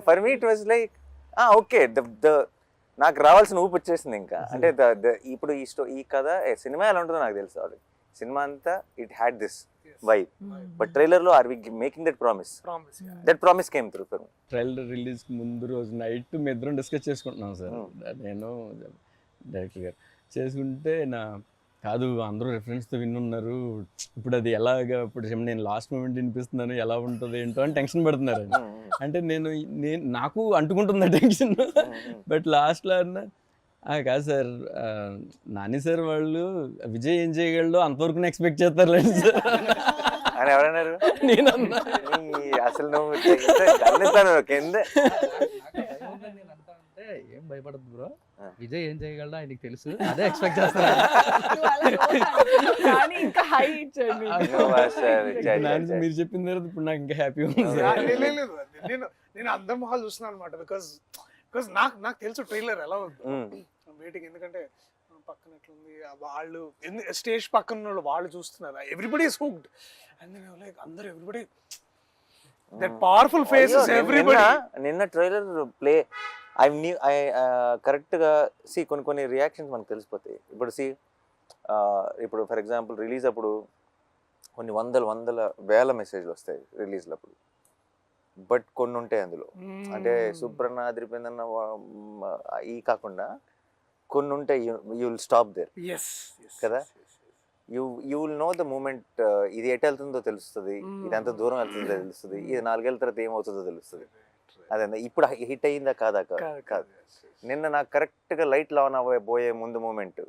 for me it was like okay నాకు రావాల్సిన ఊపు వచ్చేసింది ఇంకా. అంటే ఇప్పుడు ఈ కథ సినిమా ఎలా ఉంటుందో నాకు తెలుసు ఆల్రెడీ. సినిమా అంతా it had this vibe, but trailer లో are we making that promise? That promise came through for me. Trailer release ముందు రోజు నైట్ మీ ఇద్దరం డిస్కస్ చేసుకుంటున్నాం సార్, నేను డైరెక్టర్ గారు చేసుకుంటే కాదు అందరూ రెఫరెన్స్తో విన్నున్నారు, ఇప్పుడు అది ఎలాగా, ఇప్పుడు నేను లాస్ట్ మూమెంట్ వినిపిస్తున్నాను ఎలా ఉంటుంది ఏంటో అని టెన్షన్ పడుతున్నారు. అంటే నేను నాకు అంటుకుంటుంది టెన్షన్. బట్ లాస్ట్లో అన్న కాదు సార్, నాని సార్ వాళ్ళు విజయ్ ఏం చేయగలడో అంతవరకు ఎక్స్పెక్ట్ చేస్తారు లేదు సార్ అని ఎవరన్నారు? నేనన్నా అసలు నువ్వు కింద ఏం భయపడదు బ్రో, విజయ్ ఏం చేయగలడా ఆయనకి తెలుసు, అదే ఎక్స్పెక్ట్ చేస్తాను. మీరు చెప్పిన తర్వాత ఇప్పుడు నాకు ఇంకా హ్యాపీ ఉంది సార్. నేను అందరి మొహాలు చూస్తున్నాను అనమాట, బికాస్ నాకు తెలుసు ట్రైలర్ ఎలా ఉంది వెయిటింగ్. ఎందుకంటే పక్కన ఎట్లుంది వాళ్ళు స్టేజ్ పక్కన వాళ్ళు చూస్తున్నారు, everybody is hooked and like అందరూ everybody that powerful faces everybody. నిన్న ట్రైలర్ ప్లే ఐ కరెక్ట్గా కొన్ని రియాక్షన్స్ మనకు తెలిసిపోతాయి. ఇప్పుడు ఇప్పుడు ఫర్ ఎగ్జాంపుల్ రిలీజ్ అప్పుడు కొన్ని వందల వేల మెసేజ్లు వస్తాయి రిలీజ్లో. అప్పుడు బట్ కొన్ని ఉంటాయి అందులో. అంటే సుప్రన్న అదిరిపోయిందన్న ఈ కాకుండా కొన్ని ఉంటాయి, యూ విల్ స్టాప్ దేర్ కదా. You will know the moment, ఇది ఎటు వెళ్తుందో తెలుస్తుంది, ఇది ఎంత దూరం వెళ్తుందో తెలుస్తుంది, ఇది 4 ఏళ్ళ తర్వాత ఏమవుతుందో తెలుస్తుంది. అదే ఇప్పుడు హిట్ అయ్యిందా కాదా కాదు. నిన్న నాకు కరెక్ట్గా లైట్ ఆన్ అవ్వబోయే ముందు మూమెంట్,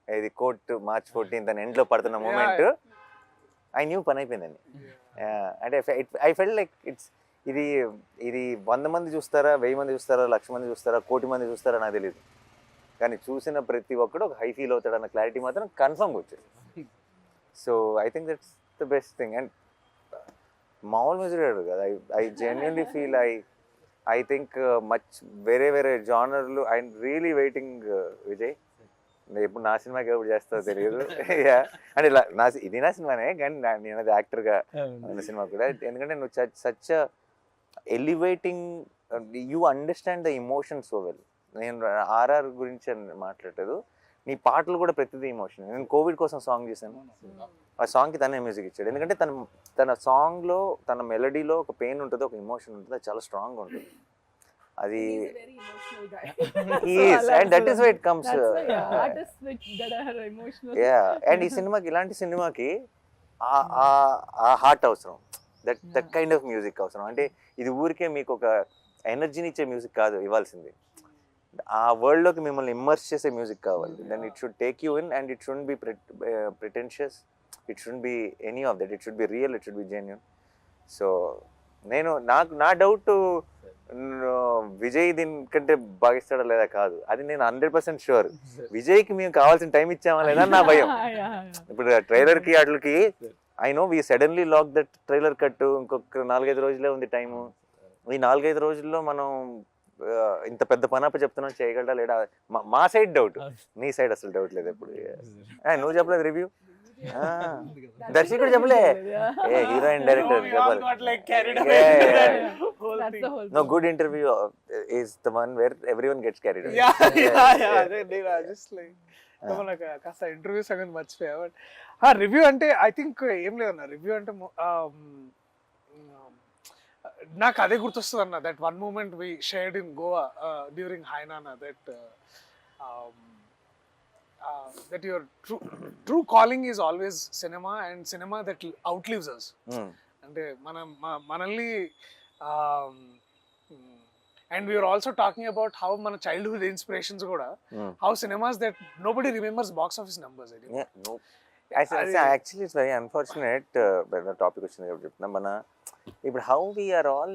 ఇది కోర్ట్ March 14th అని ఎండ్లో పడుతున్న మూమెంట్, ఐ న్యూ పని అయిపోయిందని. అంటే ఐ ఫెల్ట్ లైక్ ఇది 100 మంది చూస్తారా, 1000 మంది చూస్తారా, 1,00,000 మంది చూస్తారా, 1,00,00,000 మంది చూస్తారా నాకు తెలియదు, కానీ చూసిన ప్రతి ఒక్కడు ఒక హై ఫీల్ అవుతాడన్న క్లారిటీ మాత్రం కన్ఫర్మ్గా వచ్చేది. So I think that's the best thing. And మామూలు మ్యూజిక్ కదా, I genuinely feel I think much వేరే జానర్లు. ఐ రియలీ వెయిటింగ్ విజయ్, ఎప్పుడు నా సినిమాకి ఎప్పుడు చేస్తావో తెలియదు. అంటే ఇది నా సినిమానే, కానీ నేను అది యాక్టర్గా ఉన్న సినిమా కూడా. ఎందుకంటే నువ్వు such elevating, you understand the emotion so well. నేను ఆర్ఆర్ గురించి మాట్లాడలేదు, నీ పాటలు కూడా ప్రతిదీ ఇమోషన్. నేను కోవిడ్ కోసం సాంగ్ చేశాను, ఆ సాంగ్కి తనే మ్యూజిక్ ఇచ్చాడు. ఎందుకంటే తన సాంగ్లో, తన మెలడీలో ఒక పెయిన్ ఉంటుంది, ఒక ఇమోషన్ ఉంటుంది, అది చాలా స్ట్రాంగ్గా ఉంటుంది. అది and that is why it comes. And ఈ సినిమాకి, ఇలాంటి సినిమాకి ఆ హార్ట్ అవసరం, దట్ కైండ్ ఆఫ్ మ్యూజిక్ అవసరం. అంటే ఇది ఊరికే మీకు ఒక ఎనర్జీని ఇచ్చే మ్యూజిక్ కాదు ఇవ్వాల్సింది, ఆ వరల్డ్లోకి మిమ్మల్ని ఇమ్మర్స్ చేసే మ్యూజిక్ కావాలి. Then it should take you in, and it should be pretentious, it should be any of that, it should be real, it should be genuine. So నా డౌట్ విజయ్ దీనికంటే భావిస్తాడా లేదా కాదు, అది నేను 100% షూర్. విజయ్కి మేము కావాల్సిన టైం ఇచ్చామా లేదా నా భయం. ఇప్పుడు ట్రైలర్కి వాటికి I know we suddenly lock that trailer cut, ఇంకొక 4-5 రోజులే ఉంది టైము. ఈ 4-5 రోజుల్లో మనం ఇంత పెద్ద పనప్ప చెప్తున్నాం, చేయగలడా లేడా మా సైడ్ డౌట్, నీ సైడ్ అసలు డౌట్ లేదు. ఎప్పుడు నువ్వు చెప్పలేదు రివ్యూ, దర్శకుడు చెప్పలే, ఏ heroine director no good interview is the one where everyone gets carried. కాస్త ఇంటర్వ్యూ సంగతి మర్చిపోయా. బట్ రివ్యూ అంటే ఐ థింక్ ఏం లేదన్న, రివ్యూ అంటే నాకు అదే గుర్తొస్తుంది అన్న, that one moment we shared in Goa during హైనానా, that your true calling is always cinema, and cinema that outlives us. అంటే మనల్ని and we were also talking about how మన childhood inspirations కూడా, how cinemas that nobody remembers box office numbers. Actually it's very unfortunate. Topic వచ్చింది కాబట్టి చెప్తున్నా, మన ఇప్పుడు how we are all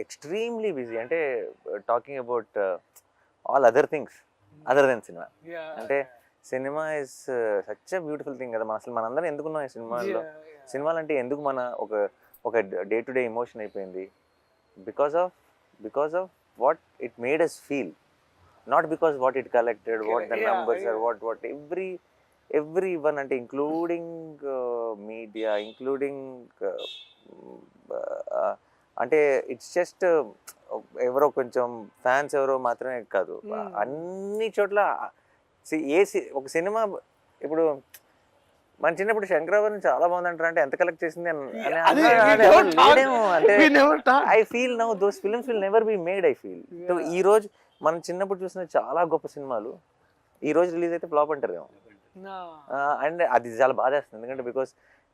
extremely busy, అంటే talking about all other things other than cinema. అంటే cinema is such a beautiful thing కదా. అసలు మనందరం ఎందుకున్నాం ఈ సినిమాల్లో? సినిమాలు అంటే ఎందుకు మన ఒక డే టు డే ఎమోషన్ అయిపోయింది, because of what it made us feel, not because what it collected, what the numbers are, what everyone, అంటే ఇంక్లూడింగ్ మీడియా, ఇంక్లూడింగ్ అంటే ఇట్స్ జస్ట్ ఎవరో కొంచెం ఫ్యాన్స్ ఎవరో మాత్రమే కాదు, అన్ని చోట్ల ఒక సినిమా. ఇప్పుడు మన చిన్నప్పుడు శంకరాభరణం చాలా బాగుంది అంటారు, అంటే ఎంత కలెక్ట్ చేసింది అంటే I feel now those films will never be made. I feel ఈ రోజు మనం చిన్నప్పుడు చూసిన చాలా గొప్ప సినిమాలు ఈ రోజు రిలీజ్ అయితే ఫ్లాప్ అంటారు ఏమో. అండ్ అది చాలా బాధేస్తుంది, ఎందుకంటే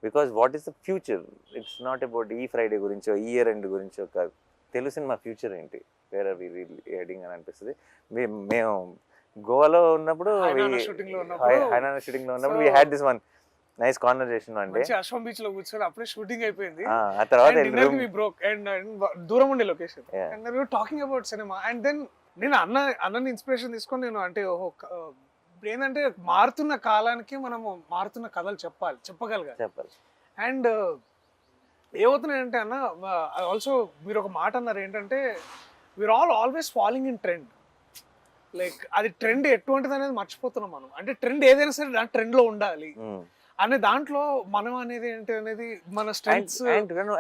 because what is the future, it's not about ఈ ఫ్రైడే గురించో, ఈ ఇయర్ ఎండ్ గురించో కాదు, తెలుగు సినిమా ఫ్యూచర్ ఏంటి, వేరే హెడింగ్ అని అనిపిస్తుంది. మేము గోవాలో ఉన్నప్పుడు, హైనానా షూటింగ్ లో ఉన్నప్పుడు we had this one nice conversation one day. అశ్వం బీచ్ లో కూర్చొని అప్పుడే షూటింగ్ అయిపోయింది, ఆ తర్వాత దూరం ఉండే location, and we were talking about cinema, and then నేను అన్నని ఇన్స్పిరేషన్ తీసుకొని నేను అంటే ఏంటంటే మారుతున్న కాలానికి మనము మారుతున్న కథలు చెప్పగలగాలి. అండ్ ఏమవుతున్నాయంటే అన్న, ఆల్సో మీరు ఒక మాట అన్నారు ఏంటంటే, we're always following in trend. Like అది ట్రెండ్ ఎటువంటిది అనేది మర్చిపోతున్నాం మనం. అంటే ట్రెండ్ ఏదైనా సరే దాని ట్రెండ్ లో ఉండాలి అనే దాంట్లో మనం అనేది ఏంటి అనేది మన స్ట్రెంగ్స్.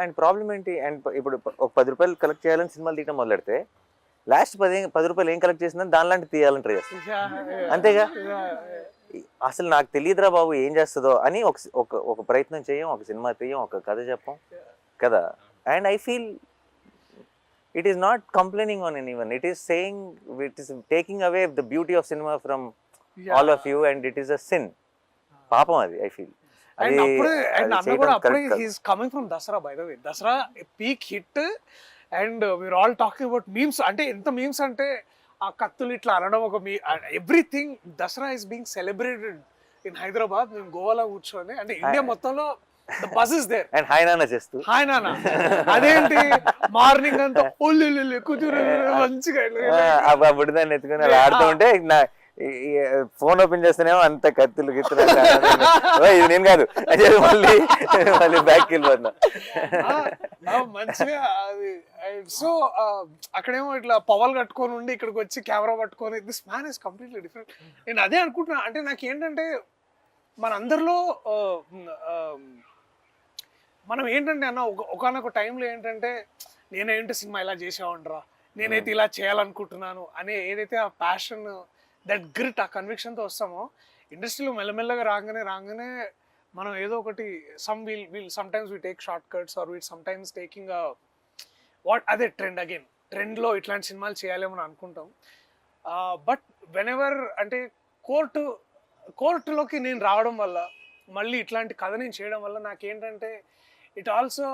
అండ్ ప్రాబ్లం ఏంటి, అండ్ ఇప్పుడు ఒక 10 రూపాయలు కలెక్ట్ చేయాలని సినిమాలు తీయడం మొదలెడితే లాస్ట్ 10 రూపాయలు ఏం కలెక్ట్ చేసిందని దానిలాంటి తీయాలని ట్రై చేస్తాం, అంతేగా. అసలు నాకు తెలియదురా బాబు ఏం చేస్తుందో అని ఒక ప్రయత్నం చేయం, ఒక సినిమా తీయం, ఒక కథ చెప్పం కదా. And I feel it is not complaining on anyone. It is saying, it is taking away the beauty of cinema from all of you, and it is a sin. పాపం అది I feel. అండ్ అప్పుడే and అన్న కూడా అప్పుడే correct. He's coming from Dasara by the way. Dasara peak hit and we're all talking about memes. అంటే ఎంత memes అంటే ఆ కత్తులు ఇట్లా అనడం ఒక మీ everything. Dasara is being celebrated in Hyderabad. మేము గోవాలో కూర్చొని అంటే ఇండియా మొత్తంలో the buzz is there. And hi Nanna చేస్తూ హాయ్ నాన్న అదేంటి మార్నింగ్ అంతా ఒళ్ళు కూతురు మంచిగా ఆ బుడిదాన్ని ఎత్తుకుని అలా ఆడుతూ ఉంటే నా ఫోన్ ఓపెన్ చేస్తేనేమో అంత కత్తులు గిత్తులు ఇది నేను కాదు మళ్ళీ మళ్ళీ బ్యాక్ వెళ్ళిపోతున్నా. మంచిగా అది. సో అక్కడేమో ఇట్లా పవల్ కట్టుకొని ఉండి ఇక్కడికి వచ్చి కెమెరా పట్టుకొని this man is completely different. నేను అదే అనుకుంటున్నా. అంటే నాకు ఏంటంటే మనందరిలో మనం ఏంటంటే అన్న ఒకనొక టైంలో ఏంటంటే నేనేంటి సినిమా ఇలా చేసేవాడిరా, నేనైతే ఇలా చేయాలనుకుంటున్నాను అనే ఏదైతే ఆ ప్యాషన్, దట్ గ్రిట్, ఆ కన్విక్షన్తో వస్తామో ఇండస్ట్రీలో మెల్లమెల్లగా రాగానే మనం ఏదో ఒకటి sometimes we take short cuts or we sometimes taking అదే ట్రెండ్లో ఇట్లాంటి సినిమాలు చేయాలేమని అనుకుంటాం. బట్ వెన్ ఎవర్ అంటే కోర్టులోకి నేను రావడం వల్ల, మళ్ళీ ఇట్లాంటి కథ నేను చేయడం వల్ల నాకేంటంటే ఇట్ ఆల్సో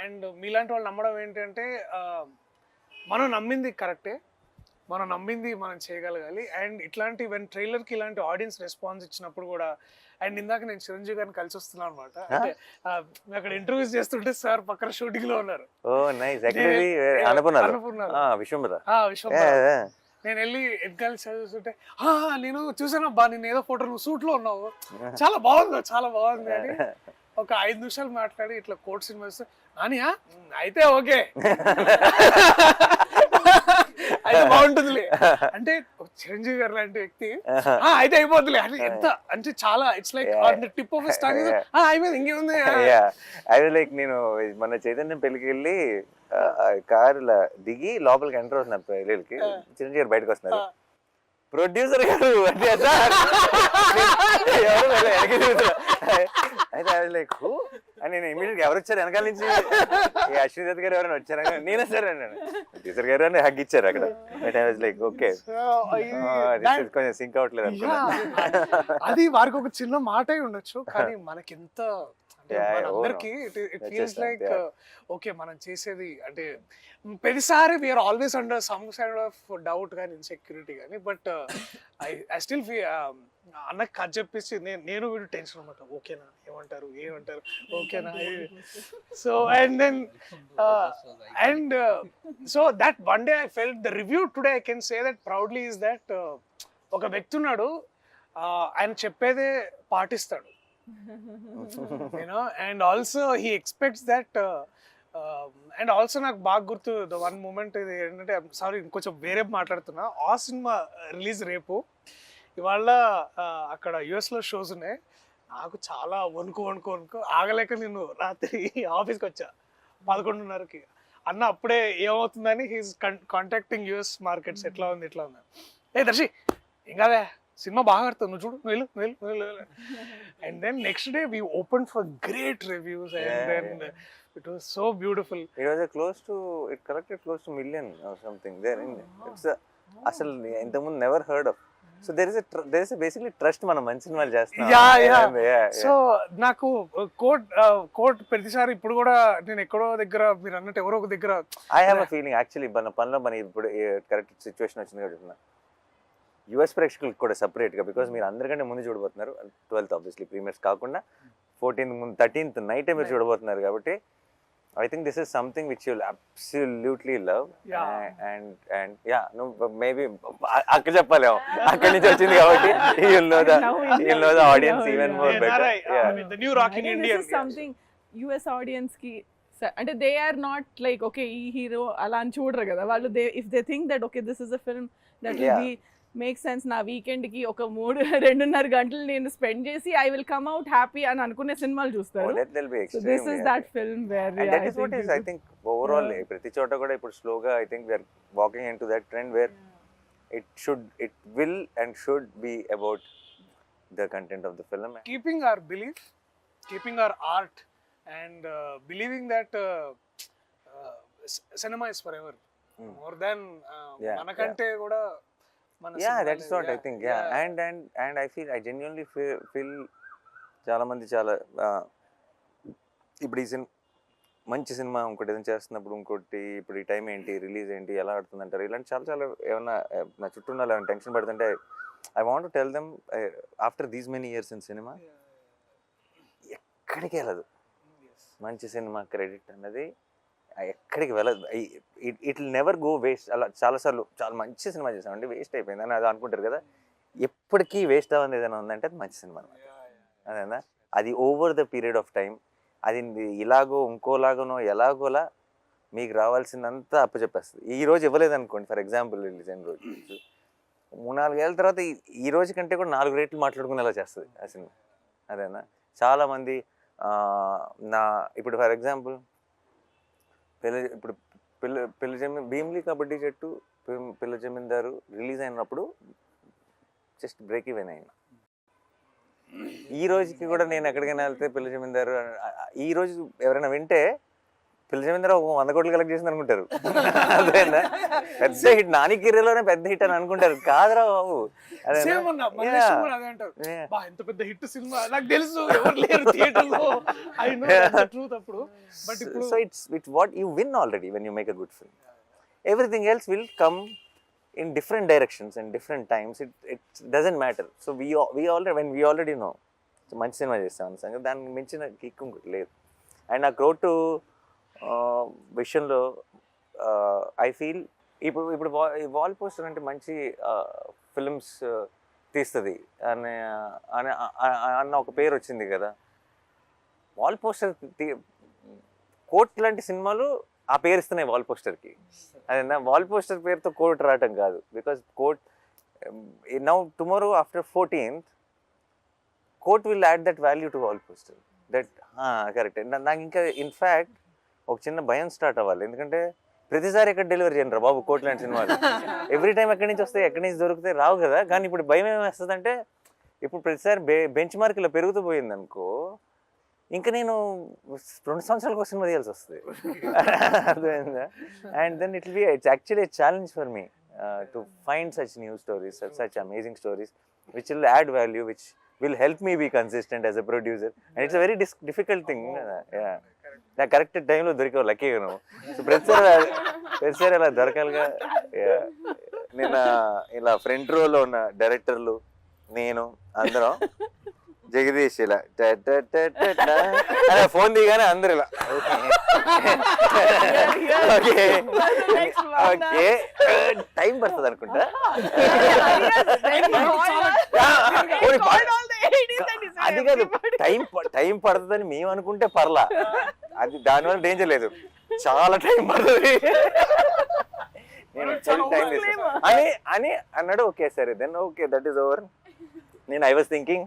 అండ్ మీలాంటి వాళ్ళు నమ్మడం ఏంటంటే మనం నమ్మింది కరెక్టే, మనం నమ్మింది మనం చేయగలగాలి. అండ్ ఇట్లాంటి ట్రైలర్కి ఇలాంటి ఆడియన్స్ రెస్పాన్స్ ఇచ్చినప్పుడు కూడా, అండ్ ఇందాక నేను చిరంజీవి గారిని కలిసి వస్తున్నాను అనమాట. అంటే అక్కడ ఇంటర్వ్యూస్ చేస్తుంటే సార్ పక్కన షూటింగ్ లో ఉన్నారు. నేను వెళ్ళి వెనకాల చదువుతుంటే నేను చూసాను అబ్బా, నేను ఏదో ఫోటో నువ్వు సూట్ లో ఉన్నావు, చాలా బాగుంది అని ఒక 5 నిమిషాలు మాట్లాడి ఇట్లా కోర్ట్ సినిమా ఇస్తే నానియా అయితే ఓకే అయితే బాగుంటుందిలే అంటే చిరంజీవి గారు లాంటి వ్యక్తి అయితే అయిపోతులే అని ఎంత అంటే చాలా it's like tip of star అయిపోయింది ఇంకేముంది. అది లైక్ నేను మన చైతన్యం పెళ్లికి వెళ్ళి కార్ దిగి లోపలికి ఎంటర్ అవుతున్నా పెళ్ళికి, చిరంజీవి గారు బయటకు వస్తున్నారు, ప్రొడ్యూసర్ గారు అంటే అయితే అది లైక్ అని నేను ఇమీడియట్ ఎవరు వచ్చారు వెనకాల నుంచి, అశ్విని దత్ గారు ఎవరైనా వచ్చారా, నేనే సార్ అన్నాను. ప్రొడ్యూసర్ గారు అని హగ్ ఇచ్చారు అక్కడ. లైక్ ఓకే కొంచెం సింక్ అవ్వట్లేదు అనుకున్నా. అది వారికి ఒక చిన్న మాట ఉండొచ్చు, కానీ మనకి ఎంత అందరికి ఇట్ ఫీల్స్ లైక్ ఓకే మనం చేసేది అంటే ప్రతిసారి we're always under some side of doubt కానీ ఇన్సెక్యూరిటీ కానీ. బట్ ఐ స్టిల్ అన్నకి కథ చెప్పేసి నేను వీడు టెన్షన్ అనమాట, ఓకేనా ఏమంటారు ఓకేనా. So and then and so that one day I felt the review today I can say that proudly is that ఒక వ్యక్తి ఉన్నాడు, ఆయన చెప్పేదే పాటిస్తాడు, you know, and also he expects that. And also నాకు బాగా గుర్తు ద వన్ మూమెంట్ ఇది ఏంటంటే, సారీ ఇంకొంచెం వేరే మాట్లాడుతున్నా, ఆ సినిమా రిలీజ్ రేపు, ఇవాళ అక్కడ యుఎస్లో షోస్ ఉన్నాయి, నాకు చాలా వణుకు ఆగలేక నేను రాత్రి ఆఫీస్కి వచ్చా 11:30కి. అన్న అప్పుడే ఏమవుతుందని హీస్ కాంటాక్టింగ్ యుఎస్ మార్కెట్స్, ఎట్లా ఉంది ఏ దర్శి ఏం కాదే సినిమా బాగా ఆడుతుంది, నువ్వు చూడు నువ్వు వెళ్ళు. And then next day we open for great reviews and then it was so beautiful. It was it collected close to million or something there. It's asal intamundu never heard of. So there is a basically trust మనం మంచి సినిమాలు చేస్తాం. So నాకు court ప్రతిసారి ఇప్పుడు కూడా నేను ఎక్కడో దగ్గర మీరు అన్నట్టు ఎవరో ఒక దగ్గర I have a feeling actually మన పనిలో మన ఇప్పుడు కరెక్ట్ సిచ్యువేషన్ వచ్చింది కాబట్టి యుఎస్ ప్రేక్షకులకు కూడా సపరేట్గా, బికాస్ మీరు అందరికంటే ముందు చూడబోతున్నారు 12th ఆబ్వియస్లీ ప్రీమియర్స్ కాకుండా 14th ముందు 13th నైట్ మీరు చూడబోతున్నారు కాబట్టి I think this is something which you'll absolutely love. And yeah, no, maybe akka cheppalemo akkadi nunchi vachindi kabatti you'll know the audience even more better. I mean the new rocking Indian is something US audience ki అంటే they are not like okay ee hero ala అని చూడరు కదా వాళ్ళు. if they think that okay this is a film that will be make sense నా weekend కి ఒక 2.5 గంటలు నేను స్పెండ్ చేసి I will come out happy అని అనుకునే సినిమాలు చూస్తారు. So this is that film where that is what is I think overall ప్రతి చోట కూడా ఇప్పుడు స్లోగా I think we are walking into that trend where it will and should be about the content of the film, keeping our belief, keeping our art and believing that cinema is for ever more than Yeah, మనకంటే కూడా మన yeah, సినిమాలే. that's what I Yeah, think. yeah. And I genuinely feel చాలా మంది చాలా ఇప్పుడు ఈ మంచి సినిమా ఇంకోటి ఏదైనా చేస్తున్నప్పుడు ఇంకోటి ఇప్పుడు ఈ టైం ఏంటి రిలీజ్ ఏంటి ఎలా ఆడుతుంది అంటారు, ఇలాంటి చాలా చాలా ఏమన్నా నా చుట్టూ ఉన్న ఏమైనా టెన్షన్ పడుతుంటే I want to tell them after these many years in cinema ఎక్కడికి వెళ్ళదు. మంచి సినిమా క్రెడిట్ అన్నది ఎక్కడికి వెళ్ళదు. It will never go waste. అలా చాలాసార్లు చాలా మంచి సినిమా చేసామండి వేస్ట్ అయిపోయింది అని అది అనుకుంటారు కదా, ఎప్పటికీ వేస్ట్ అవ్వని ఏదైనా ఉందంటే అది మంచి సినిమా అనమాట. అదేనా, అది over the period of time అది ఇలాగో ఇంకోలాగనో ఎలాగోలా మీకు రావాల్సిందంతా అప్పచెప్పేస్తుంది. ఈ రోజు ఇవ్వలేదు అనుకోండి, ఫర్ ఎగ్జాంపుల్ రిలీజ్ అయిన రోజు 3-4 ఏళ్ళ తర్వాత ఈ రోజు కంటే కూడా 4 రేట్లు మాట్లాడుకునేలా చేస్తుంది ఆ సినిమా. అదేనా, చాలామంది నా ఇప్పుడు ఫర్ ఎగ్జాంపుల్ పిల్ల భీమ్లీ కబడ్డీ జట్టు పిల్ల జమీందారు రిలీజ్ అయినప్పుడు జస్ట్ బ్రేక్ ఈవెన్ అయినా. ఈ రోజుకి కూడా నేను ఎక్కడికైనా వెళ్తే పిల్ల జమీందారు ఈ రోజు ఎవరైనా వింటే పిల్ల జమీందారు 100 కోట్లు కలెక్ట్ చేసింది అనుకుంటారు. అదేనా, పెద్ద హిట్, నాని కిర్రలోనే పెద్ద హిట్ అని అనుకుంటారు. కాదురా బాబు, Same అన్న, మల్లేష్ కూడా అదే అంటారు. బా ఎంత పెద్ద హిట్ సినిమా, నాకు తెలుసు ఎవరు లేరు థియేటర్ లో, I know that's the truth. అప్పుడు బట్ ఇప్పుడు so it's what you win already when you make a good film. Everything else will come in different directions and different times. It doesn't matter. So we already know మంచి cinema చేస్తామని సంగతి, దానికి మించిన kick ఇంకోటి లేదు. And నా grow to విషయంలో I feel ఇప్పుడు వాల్ పోస్టర్ అంటే మంచి ఫిల్మ్స్ తీస్తుంది అన్న ఒక పేరు వచ్చింది కదా. వాల్ పోస్టర్ కోట్ లాంటి సినిమాలు ఆ పేరు ఇస్తున్నాయి వాల్ పోస్టర్కి. అదేనా, వాల్ పోస్టర్ పేరుతో కోట్ రావటం కాదు. Because Court now tomorrow after 14th Court will add that value to Wall Poster. That correct. నాకు ఇంకా ఇన్ఫ్యాక్ట్ ఒక చిన్న భయం స్టార్ట్ అవ్వాలి, ఎందుకంటే ప్రతిసారి ఎక్కడ డెలివరీ చేయండి రా బాబు కోట్ లాంటి సినిమాలు. ఎవ్రీ టైం ఎక్కడి నుంచి వస్తాయి, ఎక్కడి నుంచి దొరుకుతాయి, రావు కదా. కానీ ఇప్పుడు భయం ఏమేస్తుందంటే ఇప్పుడు ప్రతిసారి బెంచ్ మార్క్ ఇలా పెరుగుతూ పోయింది అనుకో, ఇంకా నేను 2 సంవత్సరాలకు ఒక సినిమా తీయాల్సి వస్తుంది. అర్థమైందా? And then it will be it's actually a challenge for me to find such new stories, such amazing stories which will add value, which will help me be consistent as a producer. And it's a very difficult thing. నాకు correct టైంలో దొరికావు, లక్కీగా నువ్వు. So ప్రతిసారి అలా దొరకాలిగా. నేను ఇలా front రోలో ఉన్న డైరెక్టర్లు, నేను అందరం జగదీష్ ఇలా ఫోన్ దిగానే అందరు ఇలా ఓకే ఓకే టైం పడుతుంది అనుకుంటా. అది కాదు, టైం పడుతుందని మేము అనుకుంటే పర్లా, అది దానివల్ల డేంజర్ లేదు, చాలా టైం పడుతుంది. నేను టైం అని అన్నాడు. ఓకే సరే then okay that is over. నేను ఐ వాజ్ థింకింగ్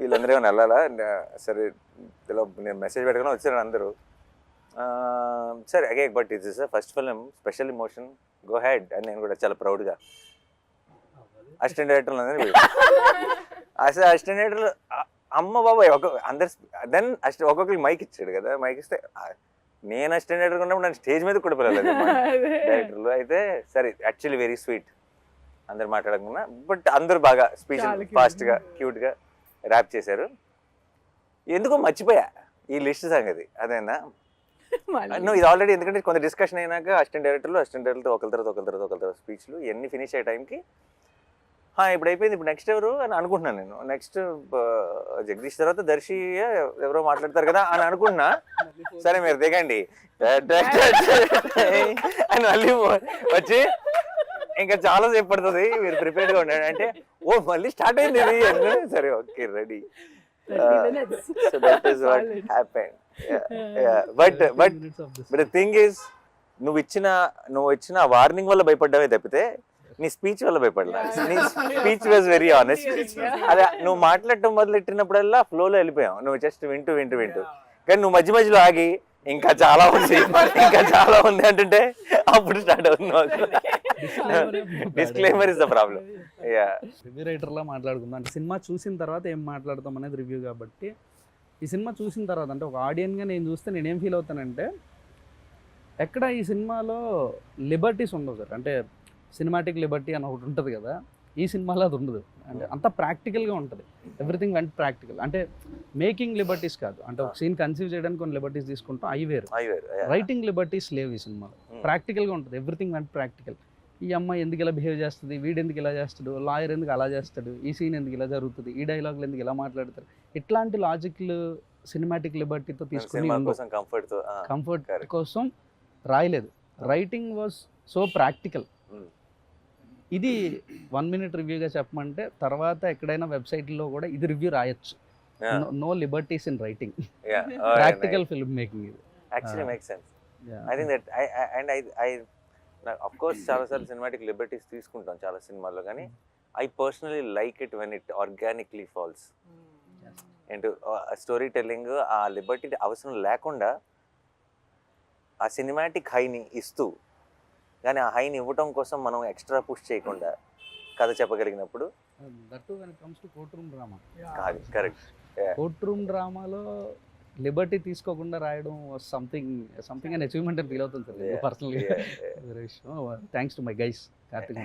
వీళ్ళందరూ ఏమైనా వెళ్ళాలా, సరే నేను మెసేజ్ పెట్టుకుని వచ్చాను అందరూ. సరే అగే but it's is first film, special emotion, go ahead అని నేను కూడా చాలా ప్రౌడ్గా అసిస్టెంట్ డైరెక్టర్లు అందరూ అసిస్టెంట్ డైరెక్టర్లు అమ్మ బాబాయ్ అందరు. దెన్ ఒక్కొక్కరికి మైక్ ఇచ్చాడు కదా, మైక్ ఇస్తే నేను అసిస్టెంట్ డైరెక్టర్ ఉన్నప్పుడు నన్ను స్టేజ్ మీద కూడా పిలవలేదు డైరెక్టర్లు. అయితే సరే యాక్చువల్లీ వెరీ స్వీట్, అందరు మాట్లాడకుండా, బట్ అందరూ బాగా స్పీచ్ ఫాస్ట్గా క్యూట్గా ర్యాప్ చేశారు. ఎందుకో మర్చిపోయా ఈ లిస్ట్ సంగతి. అదేనా, నువ్వు ఇది ఆల్రెడీ, ఎందుకంటే కొంత డిస్కషన్ అయినాక అసిస్టెంట్ డైరెక్టర్తో ఒకరి తర్వాత స్పీచ్లు ఇవన్నీ ఫినిష్ అయ్యే టైంకి ఇప్పుడు అయిపోయింది, ఇప్పుడు నెక్స్ట్ ఎవరు అని అనుకుంటున్నాను నేను. నెక్స్ట్ జగదీష్ తర్వాత దర్శి ఎవరో మాట్లాడతారు కదా అని అనుకుంటున్నా. సరే మీరు దిగండి అని మళ్ళీ వచ్చి ఇంకా చాలా సేపు పడుతుంది, మీరు ప్రిపేర్డ్గా ఉండండి అంటే, ఓ మళ్ళీ స్టార్ట్ అయింది ఇది. సరే okay ready. So that is what happened. But the thing is, నువ్వు ఇచ్చిన వార్నింగ్ వల్ల భయపడ్డావే తప్పితే నీ స్పీచ్ వల్ల భయపడలా. నీ స్పీచ్ వాజ్ వెరీ ఆనెస్ట్. అదే నువ్వు మాట్లాడటం మొదలెట్టినప్పుడల్లా ఫ్లోలో వెళ్ళిపోయావు, నువ్వు జస్ట్ వింటూ కానీ నువ్వు మధ్యలో ఆగి ఇంకా చాలా ఉంది అంటుంటే అప్పుడు స్టార్ట్ అవుతుంది. Disclaimer is the problem. Review రైటర్లా మాట్లాడుకుందాం అంటే సినిమా చూసిన తర్వాత ఏం మాట్లాడతాం అనేది రివ్యూ కాబట్టి ఈ సినిమా చూసిన తర్వాత అంటే ఒక ఆడియన్గా నేను చూస్తే నేనేం ఫీల్ అవుతానంటే ఎక్కడ ఈ సినిమాలో లిబర్టీస్ ఉండవు సార్. అంటే సినిమాటిక్ లిబర్టీ అని ఒకటి ఉంటుంది కదా, ఈ సినిమాలో అది ఉండదు. అంటే అంత ప్రాక్టికల్గా ఉంటుంది, ఎవ్రీథింగ్ వెంట్ ప్రాక్టికల్. అంటే మేకింగ్ లిబర్టీస్ కాదు, అంటే ఒక సీన్ కన్సీవ్ చేయడానికి కొన్ని లిబర్టీస్ తీసుకుంటాం, అవి వేరు. రైటింగ్ లిబర్టీస్ లేవు ఈ సినిమాలో, ప్రాక్టికల్గా ఉంటుంది, ఎవ్రీథింగ్ వెంట్ ప్రాక్టికల్. ఈ అమ్మాయి ఎందుకు ఇలా బిహేవ్ చేస్తుంది, వీడు ఎందుకు ఇలా చేస్తాడు, లాయర్ ఎందుకు అలా చేస్తాడు, ఈ సీన్ ఎందుకు ఇలా జరుగుతుంది, ఈ డైలాగులు ఎందుకు ఇలా మాట్లాడతారు, ఇట్లాంటి లాజిక్లు సినిమాటిక్ లిబర్టీతో తీసుకుని కంఫర్ట్ కోసం రాయలేదు. Writing was so practical. ఇది 1 minute రివ్యూగా చెప్పమంటే తర్వాత ఎక్కడైనా వెబ్సైట్లో కూడా ఇది రివ్యూ రాయొచ్చు. No liberties in writing, practical film making ఇది. Actually make sense. I think that I of course చాలాసార్లు సినిమాటిక్ లిబర్టీస్ తీసుకుంటాం చాలా సినిమాల్లో, కానీ I personally like it when it organically falls and story telling. ఆ లిబర్టీ అవసరం లేకుండా ఆ సినిమాటిక్ హైని ఇస్తూ, కానీ ఆ హైని ఇవ్వటం కోసం మనం ఎక్స్ట్రా పుష్ చేయకుండా కథ చెప్పగలిగినప్పుడు that when it comes to court room drama. Correct. Court room డ్రామాలో లిబర్టీ తీసుకోకుండా రాయడం సంథింగ్ అండ్ అచీవ్మెంట్ అని ఫీల్ అవుతుంది సార్ పర్సనల్గా. Thanks to my guys Karthik.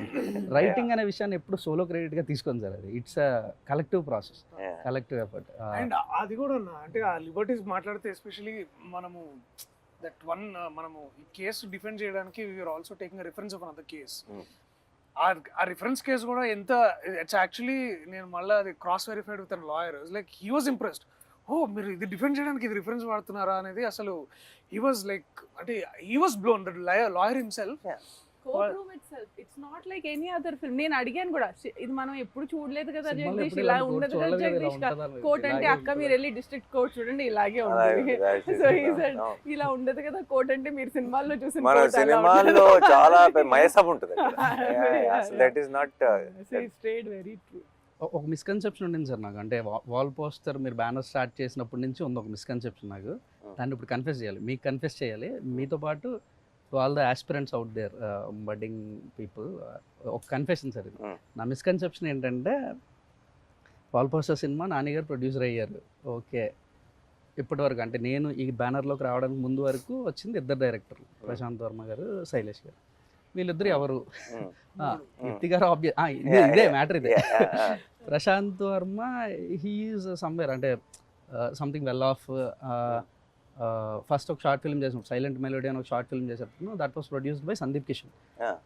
Writing అనే విషయాన్ని ఎప్పుడు సోలో క్రెడిట్గా తీసుకోండి సార్, అది it's a collective process, collective effort. And అది కూడా అంటే ఆ లిబర్టీస్ మాట్లాడితే ఎస్పెషలీ మనము దట్ వన్ మనము ఈ కేసు డిఫెండ్ చేయడానికి we're also taking reference of another case. ఆ రిఫరెన్స్ కేసు కూడా ఎంత ఇట్స్ యాక్చువల్లీ నేను మళ్ళీ అది cross verified with an lawyer. Like he was impressed. Oh మీరు ఇది డిఫెండ్ చేయడానికి ఇది రిఫరెన్స్ వాడుతున్నారా అనేది అసలు హీ వాజ్ లైక్ అంటే he was blown that lawyer himself. Court itself, it's not like any other film. నేను అడిగాను కూడా, ఇది మనం ఎప్పుడు చూడలేదు కదా జగదీష్, ఇలా ఉండదు కదా జగదీష్, కోర్ట్ అంటే అక్క మీరు వెళ్ళి డిస్ట్రిక్ట్ కోర్ట్ చూడండి ఇలాగే ఉంటుంది. సో ఇలా ఉండదు కదా కోర్ట్ అంటే మీరు సినిమాల్లో చూసిన సినిమాల్లో చాలా మయసబ్ ఉంటుంది. That is not straight very true. ఒక మిస్కన్సెప్షన్ ఉండింది సార్ నాకు, అంటే వాల్ పోస్టర్ మీరు బ్యానర్ స్టార్ట్ చేసినప్పటి నుంచి ఉంది ఒక మిస్కన్సెప్షన్ నాకు. దాన్ని ఇప్పుడు కన్ఫెస్ చేయాలి, మీకు కన్ఫెస్ చేయాలి, మీతో పాటు all the aspirants out there, budding people. ఒక కన్ఫెషన్ సార్ ఇది. నా మిస్కన్సెప్షన్ ఏంటంటే వాల్ పోస్టర్ సినిమా నాన్నగారు ప్రొడ్యూసర్ అయ్యారు, ఓకే. ఇప్పటి వరకు అంటే నేను ఈ బ్యానర్లోకి రావడానికి ముందు వరకు వచ్చింది 2 డైరెక్టర్లు, ప్రశాంత్ వర్మ గారు, శైలేష్ గారు. వీళ్ళిద్దరు ఎవరు? కీర్తి గారు ఇదే మ్యాటర్ ఇదే. ప్రశాంత్ వర్మ హీఈస్ సమ్వేర్ అంటే సంథింగ్ వెల్ ఆఫ్. ఫస్ట్ ఒక షార్ట్ ఫిల్మ్ చేసినప్పుడు సైలెంట్ మెలోడీ అని ఒక షార్ట్ ఫిల్మ్ చేసేటప్పుడు that was produced by Sandeep Kishan.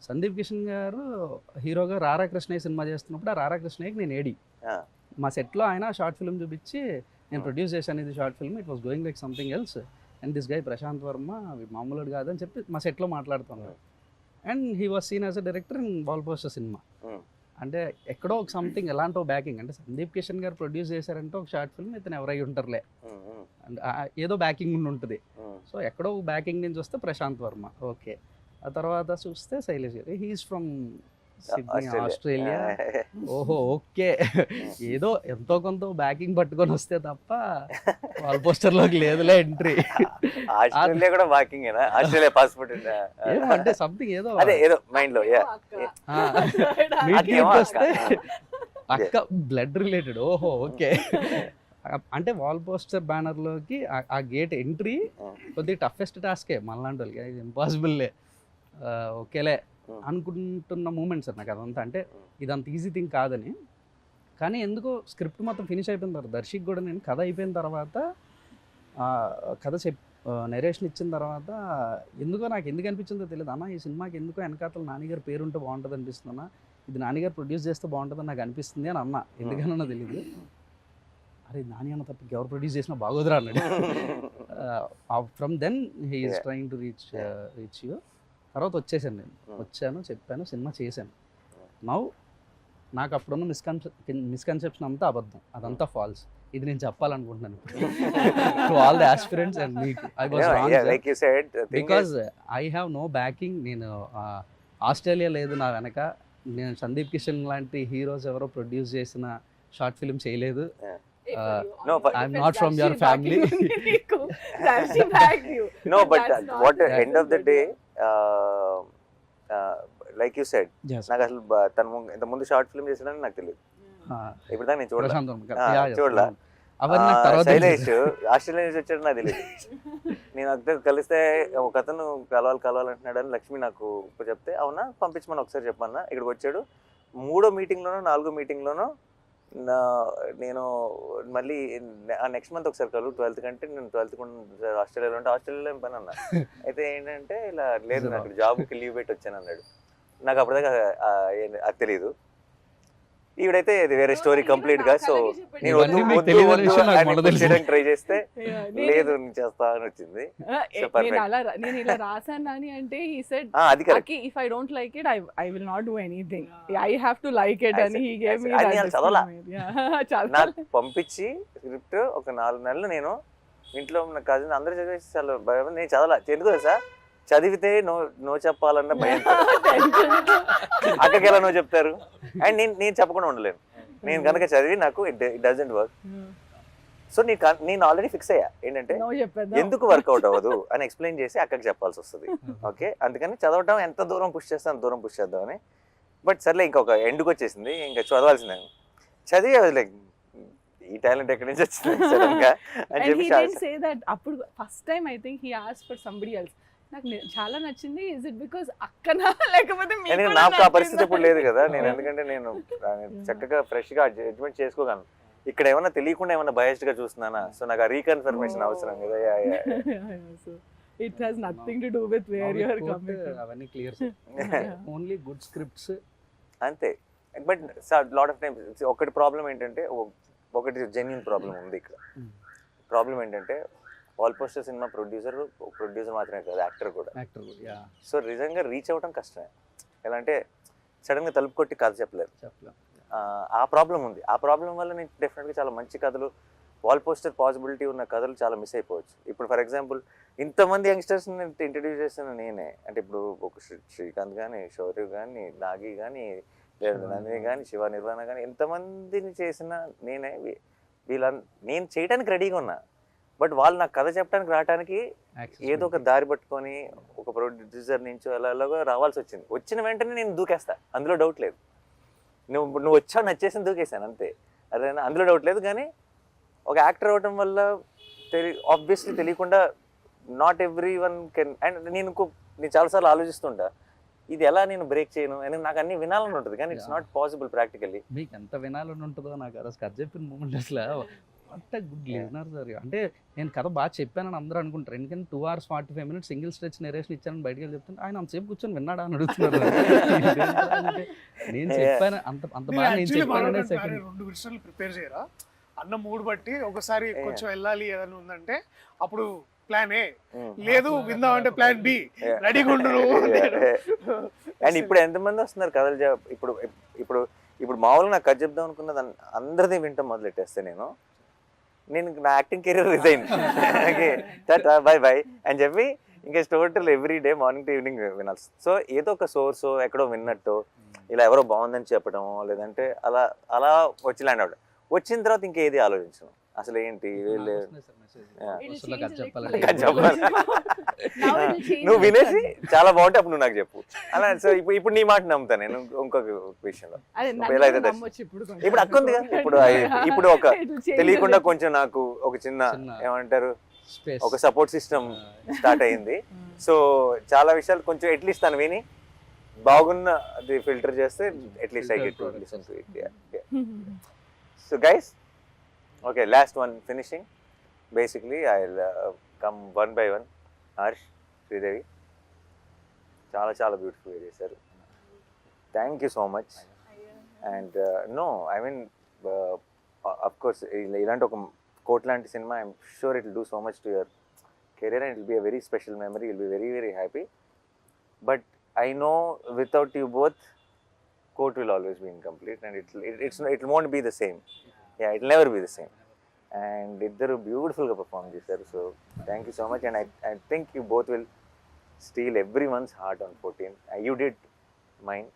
Sandeep Kishan గారు హీరోగా రారా కృష్ణయ్య సినిమా చేస్తున్నప్పుడు ఆ రారా కృష్ణయ్యకి నేను ఏడి మా సెట్లో ఆయన షార్ట్ ఫిల్మ్ చూపించి నేను ప్రొడ్యూస్ చేశాను ఇది short film, it was going like something else and this guy Prasanth Varma మామూలుడు కాదని చెప్పి మా సెట్లో మాట్లాడుతున్నాడు. And he was seen as a director in wall poster సినిమా. అంటే ఎక్కడో ఒక సంథింగ్ ఎలాంటి బ్యాకింగ్, అంటే సందీప్ కిషన్ గారు ప్రొడ్యూస్ చేశారంటే ఒక షార్ట్ ఫిల్మ్ ఇతను ఎవరై ఉంటారులే, అండ్ ఏదో బ్యాకింగ్ ఉంటుంది. సో ఎక్కడో బ్యాకింగ్ నుంచి వస్తే ప్రశాంత్ వర్మ, ఓకే. ఆ తర్వాత చూస్తే శైలేష్ గారు, హీఈస్ ఫ్రమ్ సిడ్నీ, ఆస్ట్రేలియా. ఓహో, ఓకే. ఏదో ఎంతో కొంత బ్యాకింగ్ పట్టుకొని వస్తే తప్ప వాల్ పోస్టర్లోకి లేదులే ఎంట్రీ. ఆస్ట్రేలియా కూడా బ్యాకింగ్ ఆస్ట్రేలియా పాస్పోర్ట్ అంటే సంథింగ్ ఏదో ఏదో మైండ్ లో వస్తే అక్క బ్లడ్ రిలేటెడ్. ఓహో, ఓకే. అంటే వాల్ పోస్టర్ బ్యానర్లోకి ఆ గేట్ ఎంట్రీ కొద్దిగా టఫెస్ట్ టాస్కే మనలాంటి వాళ్ళకి, ఇది ఇంపాసిబుల్లే, ఓకేలే అనుకుంటున్న మూమెంట్ సార్ నాకు అదంతా. అంటే ఇదంత ఈజీ థింగ్ కాదని, కానీ ఎందుకో స్క్రిప్ట్ మొత్తం ఫినిష్ అయిపోయిన తర్వాత దర్శక్ కూడా నేను కథ అయిపోయిన తర్వాత కథ నరేషన్ ఇచ్చిన తర్వాత ఎందుకో నాకు ఎందుకు అనిపించిందో తెలియదు, అన్న ఈ సినిమాకి ఎందుకో వెనకాతల నాన్నగారు పేరు ఉంటే బాగుంటుంది అనిపిస్తుందన్నా, ఇది నాన్నగారు ప్రొడ్యూస్ చేస్తే బాగుంటుందని నాకు అనిపిస్తుంది అని అన్న. ఎందుకన్నా తెలియదు. అరే నాని అన్న తప్ప ఎవరు ప్రొడ్యూస్ చేసినా బాగోదురా అన్నాడు. From then he is trying to reach you. తర్వాత వచ్చేసాను, నేను వచ్చాను, చెప్పాను, సినిమా చేశాను. నౌ నాకు అప్పుడున్న మిస్కన్సెప్షన్ అంతా అబద్ధం, అదంతా ఫాల్స్. ఇది నేను చెప్పాలనుకుంటున్నాను to all the aspirants and మీకు. I was wrong because I have no backing. నేను ఆస్ట్రేలియా లేదు నా వెనక, నేను సందీప్ కిషన్ లాంటి హీరోస్ ఎవరో ప్రొడ్యూస్ చేసిన షార్ట్ ఫిల్మ్ చేయలేదు. I'm not from your family. Darshi bagged you. No, but what at end of the day, like you said, నాకు అసలు తను ఇంత ముందు షార్ట్ ఫిల్మ్ చేసాడని నాకు తెలియదు. ఇప్పుడు దాకా నేను చూడలే. అవన్నీ నాకు తర్వాత శైలేష్ తెలిసింది. ఆస్ట్రేలియా నుంచి వచ్చాడు నాకు తెలియదు. నేను అక్కడ కలిస్తే ఒక అతను కలవాలంటున్నాడు అని లక్ష్మి నాకు చెప్తే, అవునా పంపించమని ఒకసారి చెప్పన్నా. ఇక్కడికి వచ్చాడు. 3వ మీటింగ్లోనో 4వ మీటింగ్లోనో నేను మళ్ళీ నెక్స్ట్ మంత్ ఒకసారి కలు 12th కంటే నేను 12th ఆస్ట్రేలియాలో ఉంటే ఆస్ట్రేలియాలో ఏం పని అన్నా. అయితే ఏంటంటే ఇలా లేదు నాకు జాబ్కి లీవ్ పెట్టి వచ్చాను అన్నాడు. నాకు అప్పటిదాకా అది తెలియదు. ఈవిడైతే ఇది వేరే స్టోరీ కంప్లీట్ గా. సో నేను ఇవన్నీ మీకు తెలియని విషయం నాకు మొదట తెలిసింది. ట్రై చేస్తే లేదు నేను చేస్తా అని వచ్చింది. నేను ఇలా రాసాను అని అంటే he said అది correct. Aki, if I don't like it, I will not do anything. I have to like it, I and said- he gave me I said, that. అది చదవలా. disclaimer. Yeah, చదవలా. నాకు పంపించి స్క్రిప్ట్ ఒక 4 నెలలు నేను ఇంట్లో ఉన్న cousin అందరూ చదివేసి చాలా భయం. నేను చదవాలా ఎందుకు తెలుసా? చదివితే నో చెప్పాలన్న భయం. అక్కకి ఎలా నో చెప్తారు? అండ్ నేను చెప్పకుండా ఉండలేను. నేను కనుక చదివి నాకు ఇట్ డజంట్ వర్క్. సో నేను ఆల్రెడీ ఫిక్స్ అయ్యా ఏంటంటే No చెప్పేద్దాం. ఎందుకు వర్కౌట్ అవ్వదు అని ఎక్స్ప్లెయిన్ చేసి అక్కకి చెప్పాల్సి వస్తుంది. ఓకే, అందుకని చదవటం ఎంత దూరం పుష్ చేస్తే అంత దూరం పుష్ చేద్దామని. బట్ సర్లే ఇంకొక ఎండ్కి వచ్చేసింది, ఇంకా చదవాల్సిందే. చదివి లైక్ ఈ టాలెంట్ ఎక్కడి నుంచి వచ్చింది సడన్ గా అని And చెప్పి he didn't say that. అప్పుడు first time I think he asked for somebody else. నాకు చాలా నచ్చింది. ఇస్ ఇట్ బికాస్ అక్కనా లేకపోతే మీకు ఎందుకంటే కూడా నాకు ఆ నచ్చిందా? పరిస్థితి ఇప్పుడు లేదు కదా. నేను ఎందుకంటే నేను చక్కగా ఫ్రెష్ గా జడ్జ్మెంట్ చేసుకోగలను. ఇక్కడ ఏమన్నా తెలియకుండా ఏమన్నా బయస్డ్ గా చూస్తున్నానా? సో నాకు ఆ రీకన్ఫర్మేషన్ అవసరం కదా. So it has nothing to do with where you are coming from. అవన్నీ clear. Yeah. Only good scripts. అంతే. బట్ లాట్ ఆఫ్ టైమ్స్ ఒకటి ప్రాబ్లం ఏంటంటే ఒకటి జెన్యున్ ప్రాబ్లం ఉంది ఇక్కడ. ప్రాబ్లం ఏంటంటే ఆల్ పోస్టర్ సినిమా ప్రొడ్యూసర్ మాత్రమే కాదు, యాక్టర్ కూడా. యాక్టర్ యా సో నిజంగా రీచ్ అవ్వడం కష్టమే. ఎలా అంటే సడన్గా తలుపు కొట్టి కథ చెప్పలేరు. చెప్పలేం. ఆ ప్రాబ్లం ఉంది. ఆ ప్రాబ్లం వల్ల నేను డెఫినెట్గా చాలా మంచి కథలు, వాల్ పోస్టర్ పాసిబిలిటీ ఉన్న కథలు చాలా మిస్ అయిపోవచ్చు. ఇప్పుడు ఫర్ ఎగ్జాంపుల్ ఇంతమంది యంగ్స్టర్స్ని ఇంట్రడ్యూస్ చేసిన నేనే. అంటే ఇప్పుడు ఒక శ్రీకాంత్ కానీ, శౌర్య కానీ, నాగి కానీ, లేదా నందిని కానీ, శివ నిర్వాణ కానీ, ఎంతమందిని చేసిన నేనే. నేను చేయడానికి రెడీగా ఉన్నా. బట్ వాళ్ళు నాకు కథ చెప్పడానికి రావడానికి ఏదో ఒక దారి పట్టుకొని ఒక ప్రొడ్యూసర్ నుంచో ఎలాగో రావాల్సి వచ్చింది. వచ్చిన వెంటనే నేను దూకేస్తా, అందులో డౌట్ లేదు. నువ్వు వచ్చావు నచ్చేసి దూకేసాను అంతే. అదే అందులో డౌట్ లేదు. కానీ ఒక యాక్టర్ అవ్వటం వల్ల ఆబ్వియస్లీ తెలియకుండా not every one can. And నేను చాలాసార్లు ఆలోచిస్తుంటా ఇది ఎలా నేను బ్రేక్ చేయను అని. నాకు అన్ని వినాలని ఉంటుంది కానీ ఇట్స్ నాట్ పాసిబుల్ ప్రాక్టికల్లీ. మీకు ఎంత వినాలని ఉంటుందో నాకు అసలు కథ చెప్పిన మూమెంట్ అసలు what a good listener sir. అంటే నేను కథ బాగా చెప్పానని అందరూ అనుకుంటారు. ఎందుకంటే 2 hours 45 minutes single stretch narration ఇచ్చానని బయటకు వెళ్ళి చెప్తుంటే ఆయన అంతసేపు కూర్చొని విన్నాడా అని అడుగుతున్నారు. అంటే నేను చెప్పాను అంత బాగా నేను చెప్పాననే సెకండ్ 2 విషయాలు ప్రిపేర్ చేయరా అన్న మూడ్ బట్టి. ఒకసారి కొంచెం వెళ్ళాలి ఏదైనా ఉందంటే అప్పుడు ప్లాన్ ఏ, లేదు విందాం అంటే ప్లాన్ బి రెడీగా ఉండు. అండ్ ఇప్పుడు ఎంతమంది వస్తున్నారు కథలు ఇప్పుడు ఇప్పుడు ఇప్పుడు మామూలుగా నాకు కథ చెప్దాం అనుకున్నది అందరిది వింటాం మొదలెట్టేస్తే నేను నా acting career resign tata bye bye అని చెప్పి ఇంకా total every day morning to evening వినాల్సి. సో ఏదో ఒక సోర్స్ ఎక్కడో విన్నట్టు ఇలా ఎవరో బాగుందని చెప్పడం, లేదంటే అలా అలా వచ్చి ల్యాండ్ అవడం. వచ్చిన తర్వాత ఇంకేది ఆలోచించను అసలు ఏంటి నువ్వు వినేసి చాలా బాగుంటే అప్పుడు నువ్వు నాకు చెప్పు అలా. సో ఇప్పుడు నీ మాట నమ్ముతాను నేను. ఇంకొక విషయంలో ఇప్పుడు అక్క ఉంది కదా, ఇప్పుడు ఒక తెలియకుండా కొంచెం నాకు ఒక చిన్న ఏమంటారు ఒక సపోర్ట్ సిస్టమ్ స్టార్ట్ అయింది. సో చాలా విషయాలు కొంచెం అట్లీస్ట్ తను విని బాగున్న అది ఫిల్టర్ చేస్తే at least I get to listen to it. So guys, okay, last one finishing. Basically I'll come one by one. Harsh, Sridevi, చాలా బ్యూటిఫుల్గా చేశారు. Thank you so much. And no I mean of course ఇలాంటి ఒక Court లాంటి cinema I'm sure it will do so much to your career and it will be a very special memory. Will be very very happy. But I know without you both Court will always be incomplete and it won't be the same. Yeah, it'll never be the same. And iddaru beautiful ga perform chesaru. So thank you so much. And I think you both will steal everyone's heart on 14. You did mine.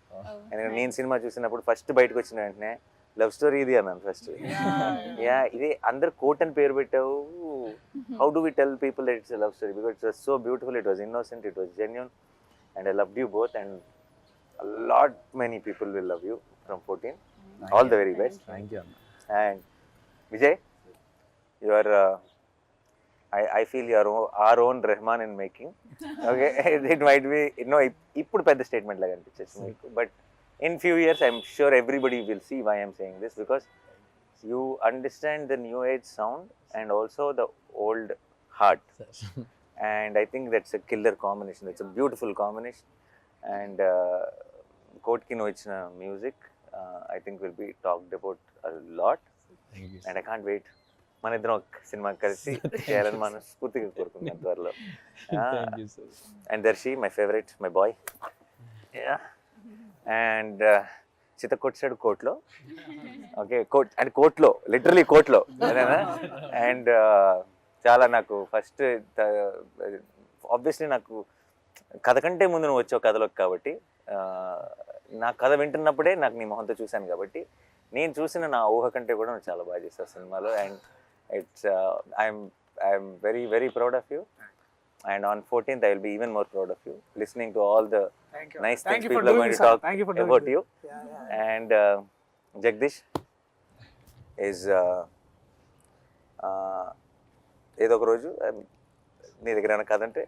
And నేను cinema చూసినప్పుడు first బయటకు వచ్చిన వెంటనే love story ఇది అన్నాను first. Yeah ఇది అందరు coat అని పేరు పెట్టావు. How do we tell people that it's a love story? Because it was so beautiful, it was innocent, it was genuine, and I loved you both. And a lot many people will love you from 14. All the very best. Thank you. And Vijay, you are I feel you are our own Rahman in making. Okay, it might be, ఇప్పుడు పెద్ద statement లాగా అనిపించచ్చు మీకు, but in few years I'm sure everybody will see why I'm saying this, because you understand the new age sound and also the old heart, and I think that's a killer combination. It's a beautiful combination, and Kotki no ichina music I think will be talked about a lot, and I can't wait మన ఇద్దరం ఒక cinema కలిసి చేయాలని మనస్ఫూర్తిగా కోరుకుంటున్నాను త్వరలో. And Darshi my favourite, my boy. And చిత్తకోట్ side కోట్లో, ఓకే, కోట్ అండ్ కోట్లో, లిటరలీ కోట్లో, అదేనా. అండ్ చాలా నాకు ఫస్ట్ ఆబ్వియస్లీ నాకు కథ కంటే ముందు నువ్వు వచ్చావు కథలోకి, కాబట్టి నా కథ వింటున్నప్పుడే నాకు నీ మొహంతో చూశాను, కాబట్టి నేను చూసిన నా ఊహ కంటే కూడా నువ్వు చాలా బాగా చేస్తావు సినిమాలో. And it's I'm very very proud of you, and on 14th I will be even more proud of you, listening to all the nice things people are going to talk about you. And Jagdish is ఏదో ఒక రోజు నీ దగ్గర ఏమైనా కథ అంటే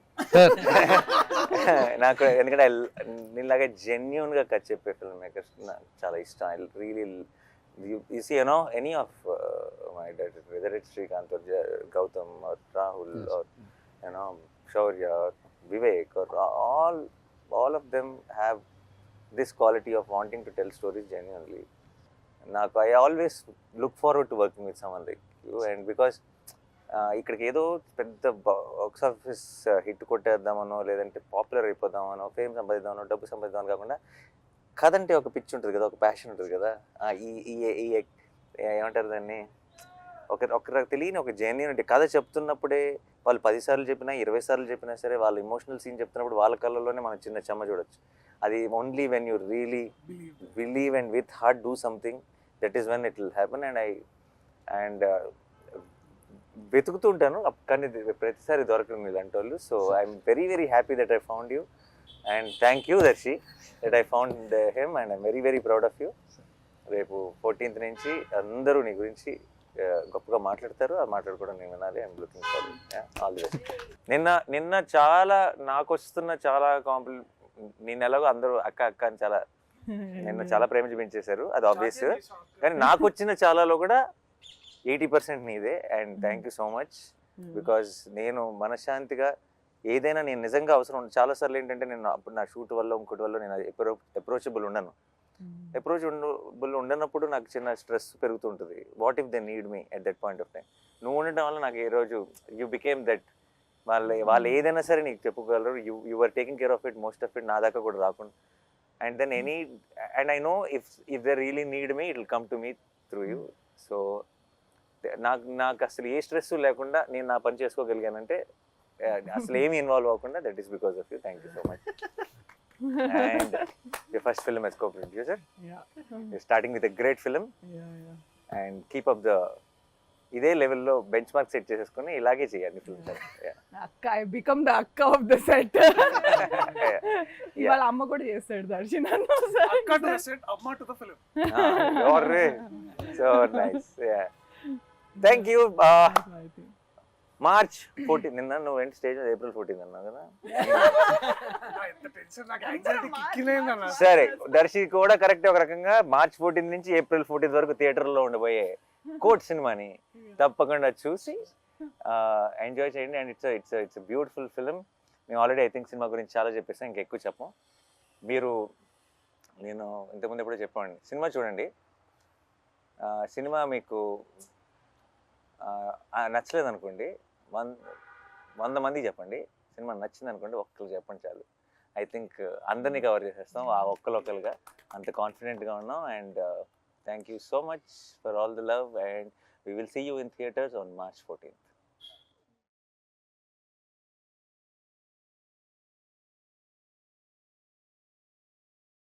నాకు, ఎందుకంటే నీలాగా జెన్యున్గా కథ చెప్పే ఫిల్మ్ మేకర్స్ నాకు చాలా ఇష్టం. I really you see, any of my directors, whether it's Srikanth or Gautam or Rahul or Shaurya or Vivek, or all of them have this quality of wanting to tell stories genuinely. I always look forward to working with someone like you, and because ఇక్కడికి ఏదో పెద్ద box office hit కొట్టేద్దామనో, లేదంటే popular అయిపోదామనో, fame సంపాదిద్దామనో, డబ్బు సంపాదిద్దామని కాకుండా కథ అంటే ఒక పిచ్చి ఉంటుంది కదా, ఒక ప్యాషన్ ఉంటుంది కదా. ఈ ఏమంటారు దాన్ని, ఒక తెలియని ఒక జెన్యూనిటీ. కథ చెప్తున్నప్పుడే వాళ్ళు 10 సార్లు చెప్పినా 20 సార్లు చెప్పినా సరే, వాళ్ళు ఇమోషనల్ సీన్ చెప్తున్నప్పుడు వాళ్ళ కళ్ళల్లోనే మనం చిన్న చెమ్మ చూడొచ్చు. అది only when you really believe and with heart do something, that is when it will happen. And వెతుకుతూ ఉంటాను కానీ ప్రతిసారి దొరకను ఇలాంటి వాళ్ళు. So I'm very very happy that I found you, and thank you Darshi that I found him, and I'm very very proud of you. రేపు 14th నుంచి అందరూ నీ గురించి గొప్పగా మాట్లాడతారు, ఆ మాట్లాడుకోవడం నేను వినాలి. I'm looking for all the best. నిన్న చాలా నాకు వస్తున్న చాలా నేను ఎలాగో అందరూ అక్క అక్క అని చాలా నిన్న చాలా ప్రేమ చూపించేశారు, అది ఆబ్వియస్. కానీ నాకు వచ్చిన చాలాలో కూడా 80% నీదే, and thank you so much. Because నేను మనశ్శాంతిగా ఏదైనా నేను నిజంగా అవసరం చాలాసార్లు ఏంటంటే, నేను అప్పుడు నా షూట్ వల్ల ఇంకోటి వల్ల నేను అప్రోచబుల్ ఉండను. అప్రోచబుల్ ఉండనప్పుడు నాకు చిన్న స్ట్రెస్ పెరుగుతుంటుంది. What if they need me at that point of time. నువ్వు ఉండటం వల్ల నాకు ఏ రోజు యూ బికేమ్ దట్. వాళ్ళు ఏదైనా సరే నీకు చెప్పుకోగలరు. You are taking care of it, most of it నా దాకా కూడా రాకుండా. And then and I know if they really need me, it will come to me through you. So నాకు అసలు ఏ స్ట్రెస్ లేకుండా నేను నా పని చేసుకోగలిగానంటే, అసలు ఏమి ఇన్వాల్వ్ అవ్వకుండా, that is because of you. Thank you so much. And your first film as co-producer, you're starting with a great film, and keep up the ఇదే లెవెల్లో బెంచ్ మార్క్ సెట్ చేసేసుకుని ఇలాగే చేయాలి ఫిల్మ్స్. అక్క, ఐ బికమ్ ద అక్క of the set. ఇవాళ అమ్మ కూడా చేస్తాడు దర్శి నన్ను. అక్క టు ద సెట్, అమ్మ to the film. So nice. Thank you. March 14 నిన్న నువ్వు ఏంటి స్టేజ్ మీద April 14 అన్నావు కదా. సరే, దర్శి కూడా కరెక్ట్. ఒక రకంగా March 14 నుంచి April 14 వరకు థియేటర్లో ఉండిపోయే కోట్ సినిమాని తప్పకుండా చూసి ఎంజాయ్ చేయండి. And it's beautiful film. మేము ఆల్రెడీ ఐ థింక్ సినిమా గురించి చాలా చెప్పేస్తాం, ఇంకెక్కువ చెప్పం. నేను ఇంతకుముందు ఎప్పుడో చెప్పండి, సినిమా చూడండి. సినిమా మీకు నచ్చలేదు అనుకోండి, 100 మందికి చెప్పండి. సినిమా నచ్చింది అనుకోండి, ఒక్కరికి చెప్పండి చాలు. ఐ థింక్ అందరినీ కవర్ చేసేస్తాం ఆ ఒక్కలుగా, అంత కాన్ఫిడెంట్గా ఉన్నాం. And thank you so much for all the love, and we will see you in theatres on March 14.